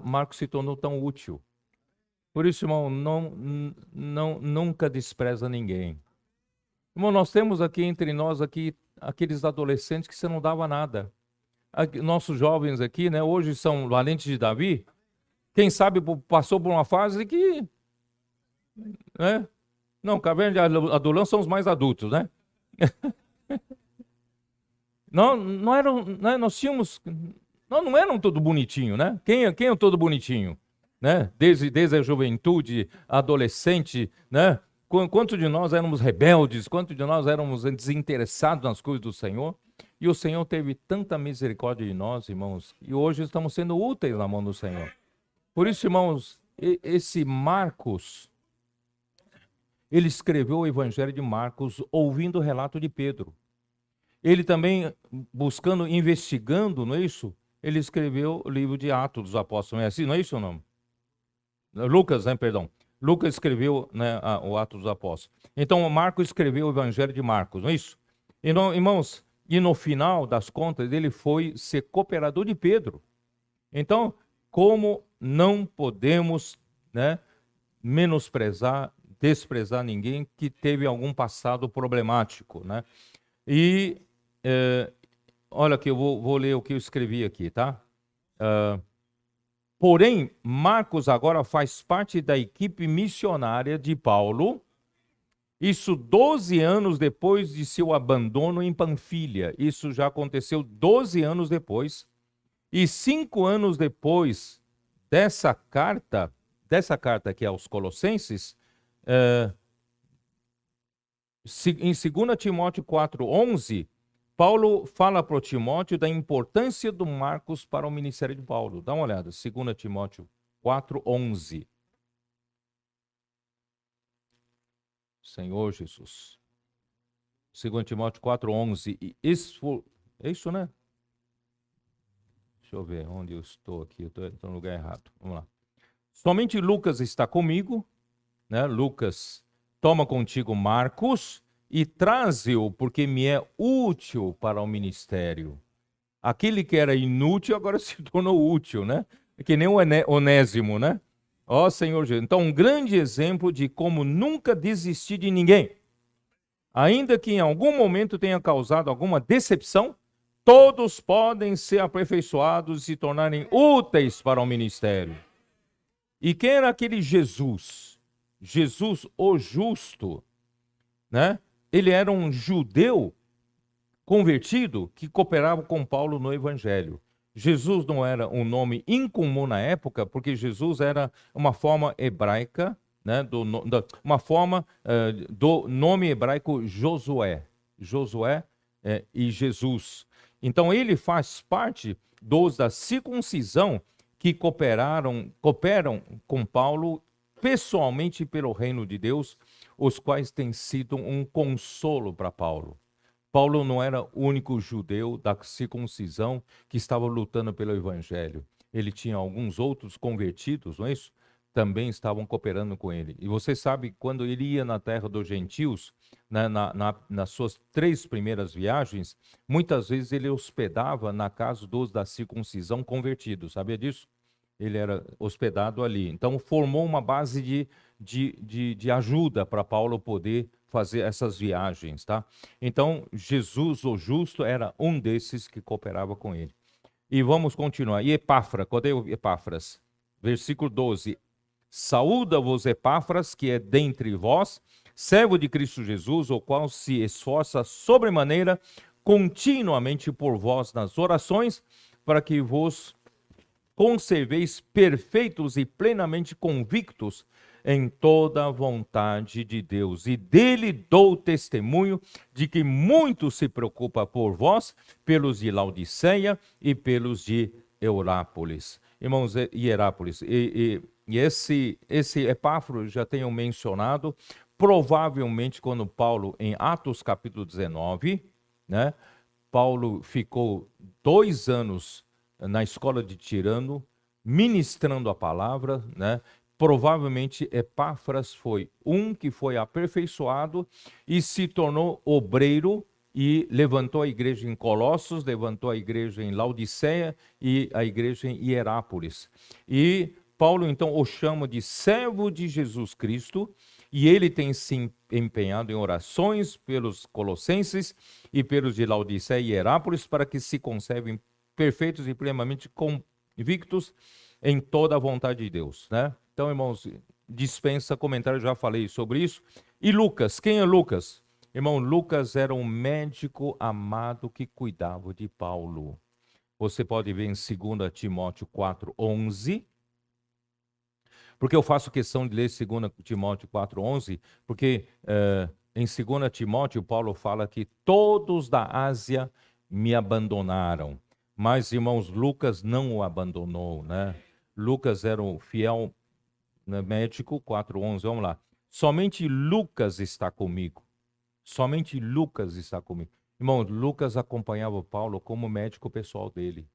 Marcos se tornou tão útil, Por isso, irmão, nunca despreza ninguém. Irmão, nós temos aqui entre nós aqui aqueles adolescentes que você não dava nada. Nossos jovens aqui, né, hoje são valentes de Davi. Quem sabe passou por uma fase que, né? Não, caverna de Adulão são os mais adultos, né? Não eram, né, nós tínhamos, não eram todo bonitinho, né? Quem é todo bonitinho, né? Desde a juventude, adolescente, né? Quanto de nós éramos rebeldes, quanto de nós éramos desinteressados nas coisas do Senhor? E o Senhor teve tanta misericórdia de nós, irmãos, e hoje estamos sendo úteis na mão do Senhor. Por isso, irmãos, esse Marcos, ele escreveu o Evangelho de Marcos ouvindo o relato de Pedro. Ele também, buscando, investigando, não é isso? Ele escreveu o livro de Atos dos Apóstolos. Não é assim, não é isso o nome? Lucas, né, perdão. Lucas escreveu, né, o Atos dos Apóstolos. Então, Marcos escreveu o Evangelho de Marcos, não é isso? Então, irmãos, e no final das contas, ele foi ser cooperador de Pedro. Então, como não podemos, né, menosprezar, desprezar ninguém que teve algum passado problemático, né? E olha aqui, eu vou ler o que eu escrevi aqui, tá? Porém, Marcos agora faz parte da equipe missionária de Paulo, isso 12 anos depois de seu abandono em Panfilha. Isso já aconteceu 12 anos depois. E 5 anos depois dessa carta aqui aos Colossenses, em 2 Timóteo 4:11, Paulo fala para o Timóteo da importância do Marcos para o ministério de Paulo. Dá uma olhada, 2 Timóteo 4:11. Senhor Jesus. 2 Timóteo 4:11. Isso, é isso, né? Deixa eu ver onde eu estou aqui. Eu estou no lugar errado. Vamos lá. Somente Lucas está comigo, né? Lucas, toma contigo Marcos e traze-o, porque me é útil para o ministério. Aquele que era inútil agora se tornou útil, né? Que nem o Onésimo, né? Ó Senhor Jesus. Então, um grande exemplo de como nunca desistir de ninguém. Ainda que em algum momento tenha causado alguma decepção, todos podem ser aperfeiçoados e se tornarem úteis para o ministério. E quem era aquele Jesus? Jesus, o justo, né? Ele era um judeu convertido que cooperava com Paulo no Evangelho. Jesus não era um nome incomum na época, porque Jesus era uma forma hebraica, né, uma forma do nome hebraico Josué. Josué e Jesus. Então ele faz parte dos da circuncisão que cooperam com Paulo pessoalmente pelo reino de Deus, os quais têm sido um consolo para Paulo. Paulo não era o único judeu da circuncisão que estava lutando pelo evangelho. Ele tinha alguns outros convertidos, não é isso? Também estavam cooperando com ele. E você sabe, quando ele ia na terra dos gentios, né, nas suas 3 primeiras viagens, muitas vezes ele hospedava na casa dos da circuncisão convertidos. Sabia disso? Ele era hospedado ali. Então, formou uma base de ajuda para Paulo poder fazer essas viagens, tá? Então, Jesus, o justo, era um desses que cooperava com ele. E vamos continuar. E Epáfras, cadê o Epáfras? Versículo 12. Saúda-vos, Epáfras, que é dentre vós, servo de Cristo Jesus, o qual se esforça sobremaneira continuamente por vós nas orações, para que vos conserveis perfeitos e plenamente convictos em toda a vontade de Deus. E dele dou testemunho de que muito se preocupa por vós, pelos de Laodiceia e pelos de Hierápolis. Irmãos, Hierápolis, e esse Epáfras já tenho mencionado, provavelmente quando Paulo, em Atos capítulo 19, né, Paulo ficou 2 anos na escola de Tirano, ministrando a palavra, né? Provavelmente Epáfras foi um que foi aperfeiçoado e se tornou obreiro e levantou a igreja em Colossos, levantou a igreja em Laodiceia e a igreja em Hierápolis. E Paulo então o chama de servo de Jesus Cristo, e ele tem se empenhado em orações pelos colossenses e pelos de Laodiceia e Herápolis, para que se conservem perfeitos e plenamente convictos em toda a vontade de Deus, né? Então, irmãos, dispensa comentário, já falei sobre isso. E Lucas, quem é Lucas? Irmão, Lucas era um médico amado que cuidava de Paulo. Você pode ver em 2 Timóteo 4:11. Porque eu faço questão de ler 2 Timóteo 4:11, porque em 2 Timóteo, Paulo fala que todos da Ásia me abandonaram. Mas, irmãos, Lucas não o abandonou, né? Lucas era um fiel, né, médico, 4:11, vamos lá. Somente Lucas está comigo. Somente Lucas está comigo. Irmão, Lucas acompanhava Paulo como médico pessoal dele.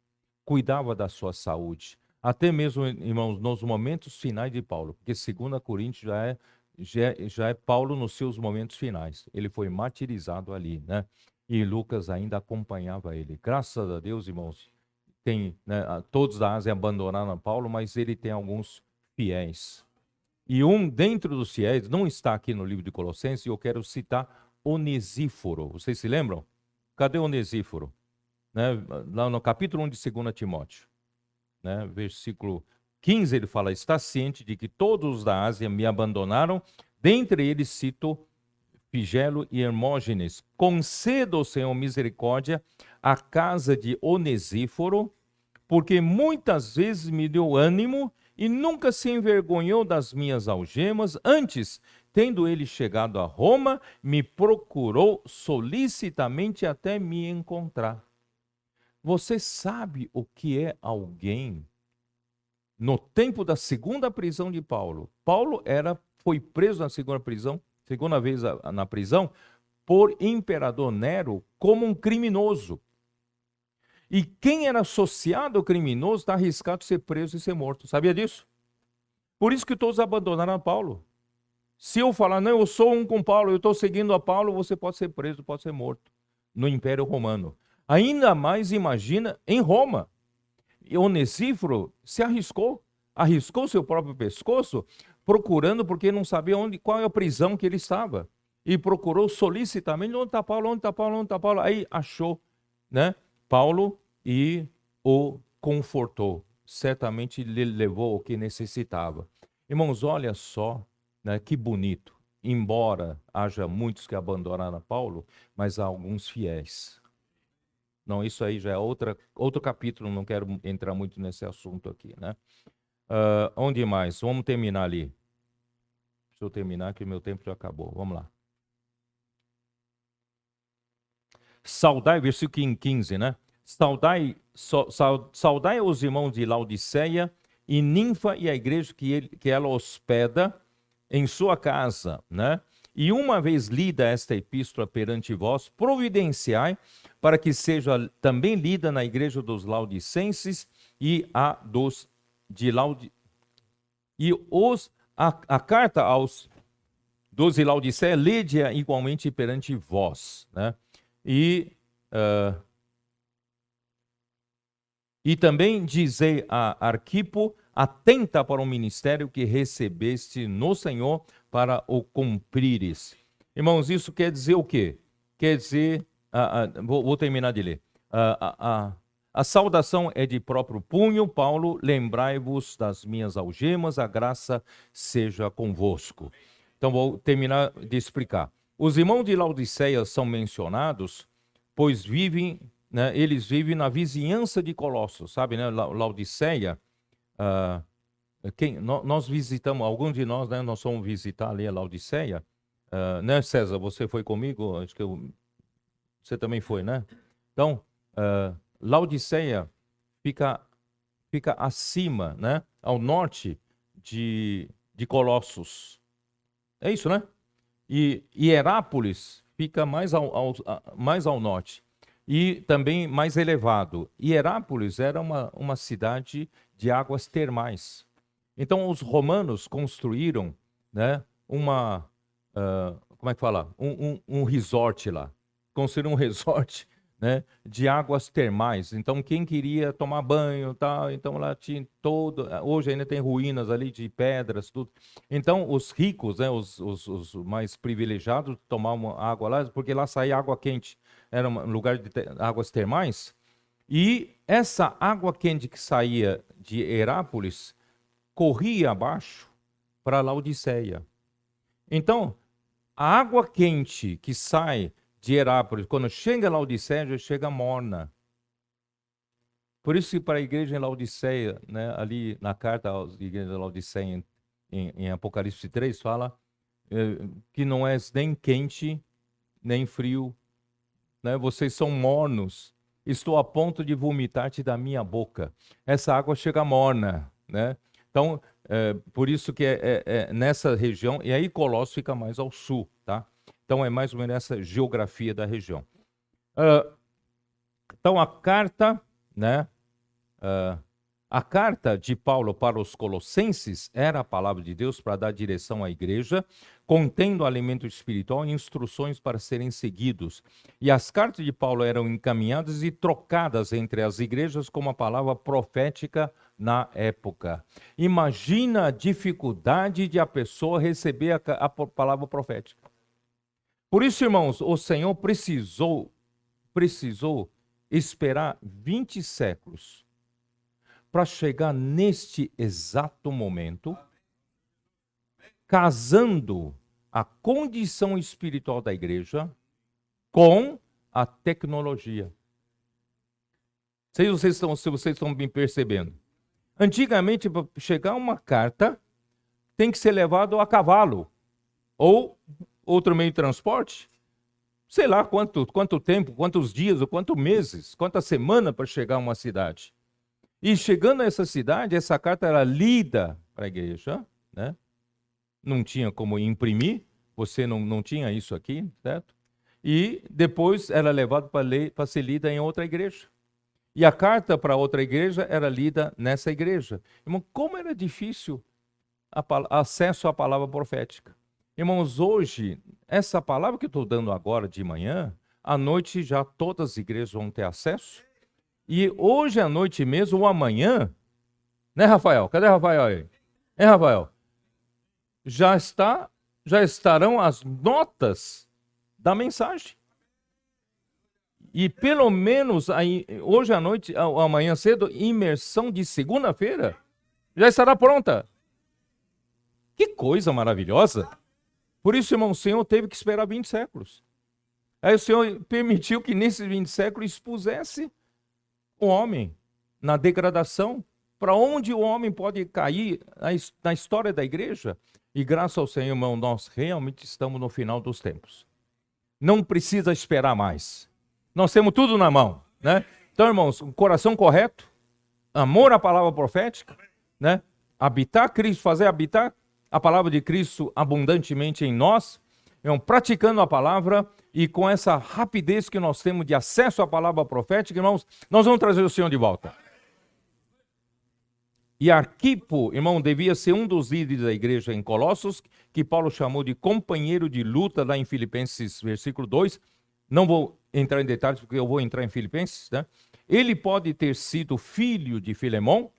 Cuidava da sua saúde. Até mesmo, irmãos, nos momentos finais de Paulo. Porque 2 Coríntios já é Paulo nos seus momentos finais. Ele foi martirizado ali, né? E Lucas ainda acompanhava ele. Graças a Deus, irmãos, tem, né, todos da Ásia abandonaram Paulo, mas ele tem alguns fiéis. E um dentro dos fiéis, não está aqui no livro de Colossenses, e eu quero citar Onesíforo. Vocês se lembram? Cadê Onesíforo? Né? Lá no capítulo 1 de 2 Timóteo, né? Versículo 15, ele fala: está ciente de que todos da Ásia me abandonaram, dentre eles cito Figelo e Hermógenes. Conceda, Senhor, misericórdia à casa de Onesíforo, porque muitas vezes me deu ânimo e nunca se envergonhou das minhas algemas. Antes, tendo ele chegado a Roma, me procurou solicitamente até me encontrar. Você sabe o que é alguém? No tempo da segunda prisão de Paulo, Paulo foi preso na segunda prisão, segunda vez na prisão, por imperador Nero como um criminoso. E quem era associado ao criminoso está arriscado de ser preso e ser morto. Sabia disso? Por isso que todos abandonaram Paulo. Se eu falar, não, eu sou um com Paulo, eu estou seguindo a Paulo, você pode ser preso, pode ser morto no Império Romano. Ainda mais, imagina, em Roma. E Onesíforo se arriscou seu próprio pescoço, procurando, porque não sabia qual é a prisão que ele estava. E procurou solicitamente, onde está Paulo, onde está Paulo, onde está Paulo? Aí achou, né, Paulo e o confortou. Certamente lhe levou o que necessitava. Irmãos, olha só, né, que bonito. Embora haja muitos que abandonaram Paulo, mas há alguns fiéis. Não, isso aí já é outro capítulo, não quero entrar muito nesse assunto aqui, né? Onde mais? Vamos terminar ali. Deixa eu terminar, que o meu tempo já acabou. Vamos lá. Saudai, versículo 15, né? Saudai os irmãos de Laodiceia e Ninfa e a igreja que ela hospeda em sua casa, né? E uma vez lida esta epístola perante vós, providenciai para que seja também lida na igreja dos Laodicenses e a dos de a carta aos dos de Laodiceia, lede-a igualmente perante vós, né? E também dizei a Arquipo: atenta para o ministério que recebeste no Senhor para o cumprires. Irmãos, isso quer dizer o quê? Quer dizer, vou terminar de ler. A saudação é de próprio punho, Paulo, lembrai-vos das minhas algemas, a graça seja convosco. Então vou terminar de explicar. Os irmãos de Laodiceia são mencionados, pois vivem, né, eles vivem na vizinhança de Colossos, sabe, né? Laodiceia, nós visitamos, alguns de nós, né, nós fomos visitar ali a Laodiceia, né, César, você foi comigo? Acho que você também foi, né? Então, Laodiceia fica acima, né, ao norte de Colossos. É isso, né? E Herápolis fica mais ao norte e também mais elevado. E Herápolis era uma cidade de águas termais. Então, os romanos construíram, né, como é que fala? Um resort lá. Construíram um resort né, de águas termais. Então, quem queria tomar banho, tal, então lá tinha todo. Hoje ainda tem ruínas ali de pedras, tudo. Então, os ricos, né, os mais privilegiados, tomavam água lá, porque lá saía água quente. Era um lugar de águas termais. E essa água quente que saía de Herápolis corria abaixo para Laodiceia. Então, a água quente que sai de Herápolis, quando chega a Laodiceia, já chega morna. Por isso que para a igreja em Laodiceia, né, ali na carta à igreja de Laodiceia, em Apocalipse 3, fala que não és nem quente, nem frio, né? Vocês são mornos. Estou a ponto de vomitar-te da minha boca. Essa água chega morna, né? Então, por isso que é nessa região, e aí Colossos fica mais ao sul, tá? Então, é mais ou menos essa geografia da região. Então, a carta, né? A carta de Paulo para os Colossenses era a palavra de Deus para dar direção à igreja, contendo alimento espiritual e instruções para serem seguidos. E as cartas de Paulo eram encaminhadas e trocadas entre as igrejas como a palavra profética na época. Imagina a dificuldade de a pessoa receber a palavra profética. Por isso, irmãos, o Senhor precisou esperar 20 séculos para chegar neste exato momento, casando a condição espiritual da igreja com a tecnologia. Se vocês estão me percebendo. Antigamente, para chegar uma carta, tem que ser levado a cavalo ou outro meio de transporte. Sei lá quanto tempo, quantos dias, ou quantos meses, quantas semanas para chegar a uma cidade. E chegando a essa cidade, essa carta era lida para a igreja, né? Não tinha como imprimir, você não tinha isso aqui, certo? E depois era levado para ser lida em outra igreja. E a carta para outra igreja era lida nessa igreja. Irmão, como era difícil acesso à palavra profética. Irmãos, hoje, essa palavra que eu estou dando agora de manhã, à noite já todas as igrejas vão ter acesso. E hoje à noite mesmo, ou amanhã, né, Rafael? Cadê Rafael aí? Hein, Rafael? Já estarão as notas da mensagem. E pelo menos aí, hoje à noite, amanhã cedo, imersão de segunda-feira, já estará pronta. Que coisa maravilhosa! Por isso, irmão, o Senhor teve que esperar 20 séculos. Aí o Senhor permitiu que nesses 20 séculos expusesse o homem na degradação, para onde o homem pode cair na história da igreja. E graças ao Senhor, irmão, nós realmente estamos no final dos tempos. Não precisa esperar mais. Nós temos tudo na mão, né? Então, irmãos, um coração correto, amor à palavra profética, né? Habitar Cristo, fazer habitar a palavra de Cristo abundantemente em nós, praticando a palavra e com essa rapidez que nós temos de acesso à palavra profética, irmãos, nós vamos trazer o Senhor de volta. E Arquipo, irmão, devia ser um dos líderes da igreja em Colossos, que Paulo chamou de companheiro de luta lá em Filipenses, versículo 2. Não vou entrar em detalhes, porque eu vou entrar em Filipenses, né? Ele pode ter sido filho de Filemão.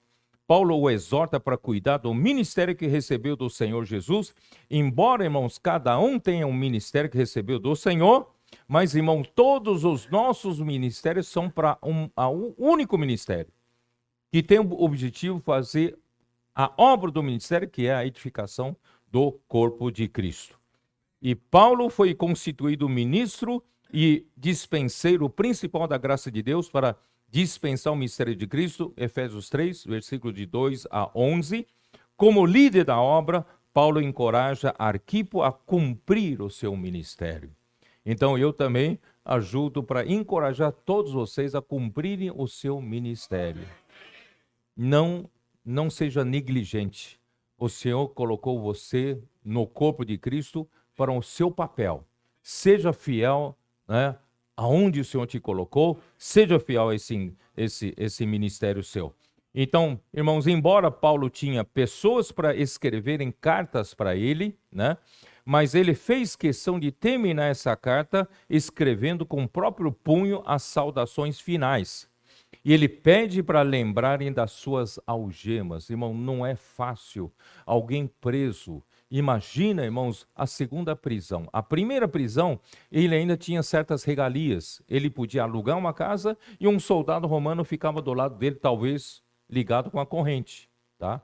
Paulo o exorta para cuidar do ministério que recebeu do Senhor Jesus. Embora, irmãos, cada um tenha um ministério que recebeu do Senhor, mas, irmão, todos os nossos ministérios são para um único ministério, que tem o objetivo de fazer a obra do ministério, que é a edificação do corpo de Cristo. E Paulo foi constituído ministro e dispenseiro principal da graça de Deus para dispensar o mistério de Cristo, Efésios 3, versículo de 2 a 11. Como líder da obra, Paulo encoraja Arquipo a cumprir o seu ministério. Então eu também ajudo para encorajar todos vocês a cumprirem o seu ministério. Não seja negligente. O Senhor colocou você no corpo de Cristo para o seu papel. Seja fiel, né, aonde o Senhor te colocou, seja fiel a esse ministério seu. Então, irmãos, embora Paulo tinha pessoas para escreverem cartas para ele, né, Mas ele fez questão de terminar essa carta escrevendo com o próprio punho as saudações finais. E ele pede para lembrarem das suas algemas. Irmão, não é fácil. Alguém preso. Imagina, irmãos, a segunda prisão. A primeira prisão, ele ainda tinha certas regalias. Ele podia alugar uma casa e um soldado romano ficava do lado dele, talvez ligado com a corrente, tá?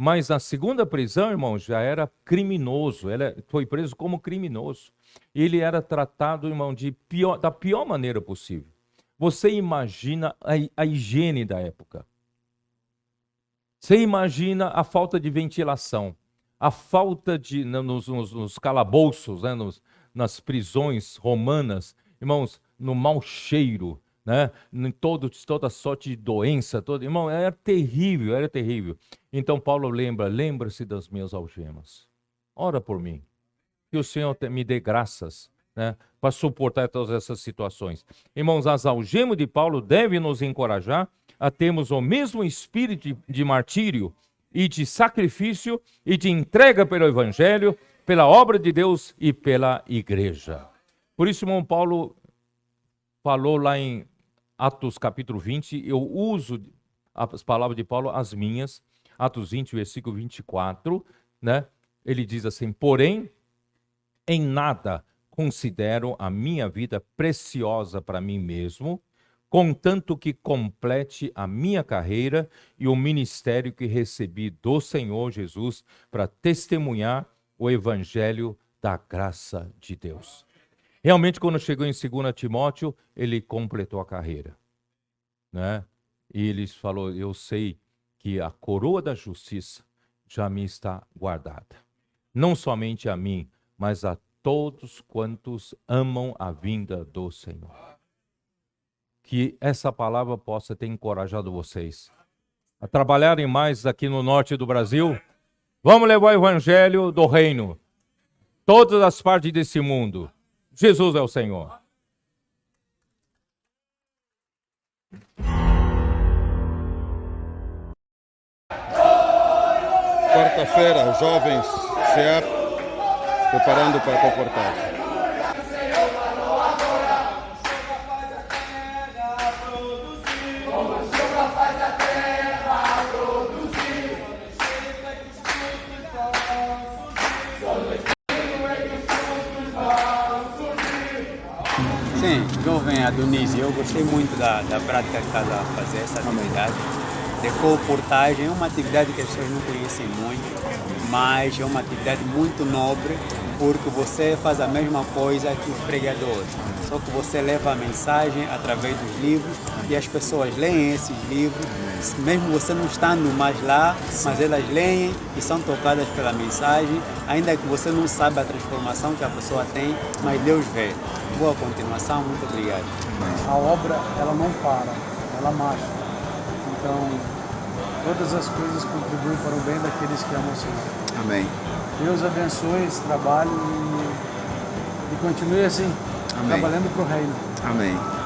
Mas na segunda prisão, irmão, já era criminoso. Ele foi preso como criminoso. Ele era tratado, irmão, da pior maneira possível. Você imagina a higiene da época. Você imagina a falta de ventilação, a falta de, nos calabouços, né, nas prisões romanas, irmãos, no mau cheiro, né, em toda sorte de doença, irmão, era terrível, era terrível. Então Paulo lembra-se das minhas algemas. Ora por mim, que o Senhor me dê graças, né, para suportar todas essas situações. Irmãos, as algemas de Paulo devem nos encorajar a termos o mesmo espírito de martírio e de sacrifício e de entrega pelo Evangelho, pela obra de Deus e pela igreja. Por isso, irmão Paulo falou lá em Atos capítulo 20, eu uso as palavras de Paulo, as minhas, Atos 20, versículo 24, né? Ele diz assim: porém, em nada considero a minha vida preciosa para mim mesmo, contanto que complete a minha carreira e o ministério que recebi do Senhor Jesus para testemunhar o evangelho da graça de Deus. Realmente, quando chegou em 2 Timóteo, ele completou a carreira, né? E ele falou: eu sei que a coroa da justiça já me está guardada. Não somente a mim, mas a todos quantos amam a vinda do Senhor. Que essa palavra possa ter encorajado vocês a trabalharem mais aqui no norte do Brasil. Vamos levar o evangelho do reino, todas as partes desse mundo. Jesus é o Senhor. Quarta-feira, os jovens se preparando para comportar. Sim, jovem Adonise, eu gostei muito da prática que está a fazer essa atividade. De comportagem é uma atividade que as pessoas não conhecem muito, mas é uma atividade muito nobre, porque você faz a mesma coisa que os pregadores, só que você leva a mensagem através dos livros e as pessoas leem esses livros, mesmo você não estando mais lá, mas elas leem e são tocadas pela mensagem, ainda que você não saiba a transformação que a pessoa tem, mas Deus vê. Boa continuação, muito obrigado. A obra, ela não para, ela marcha. Então, todas as coisas contribuem para o bem daqueles que amam o Senhor. Amém. Deus abençoe esse trabalho e continue assim, Amém. trabalhando para o reino. Amém.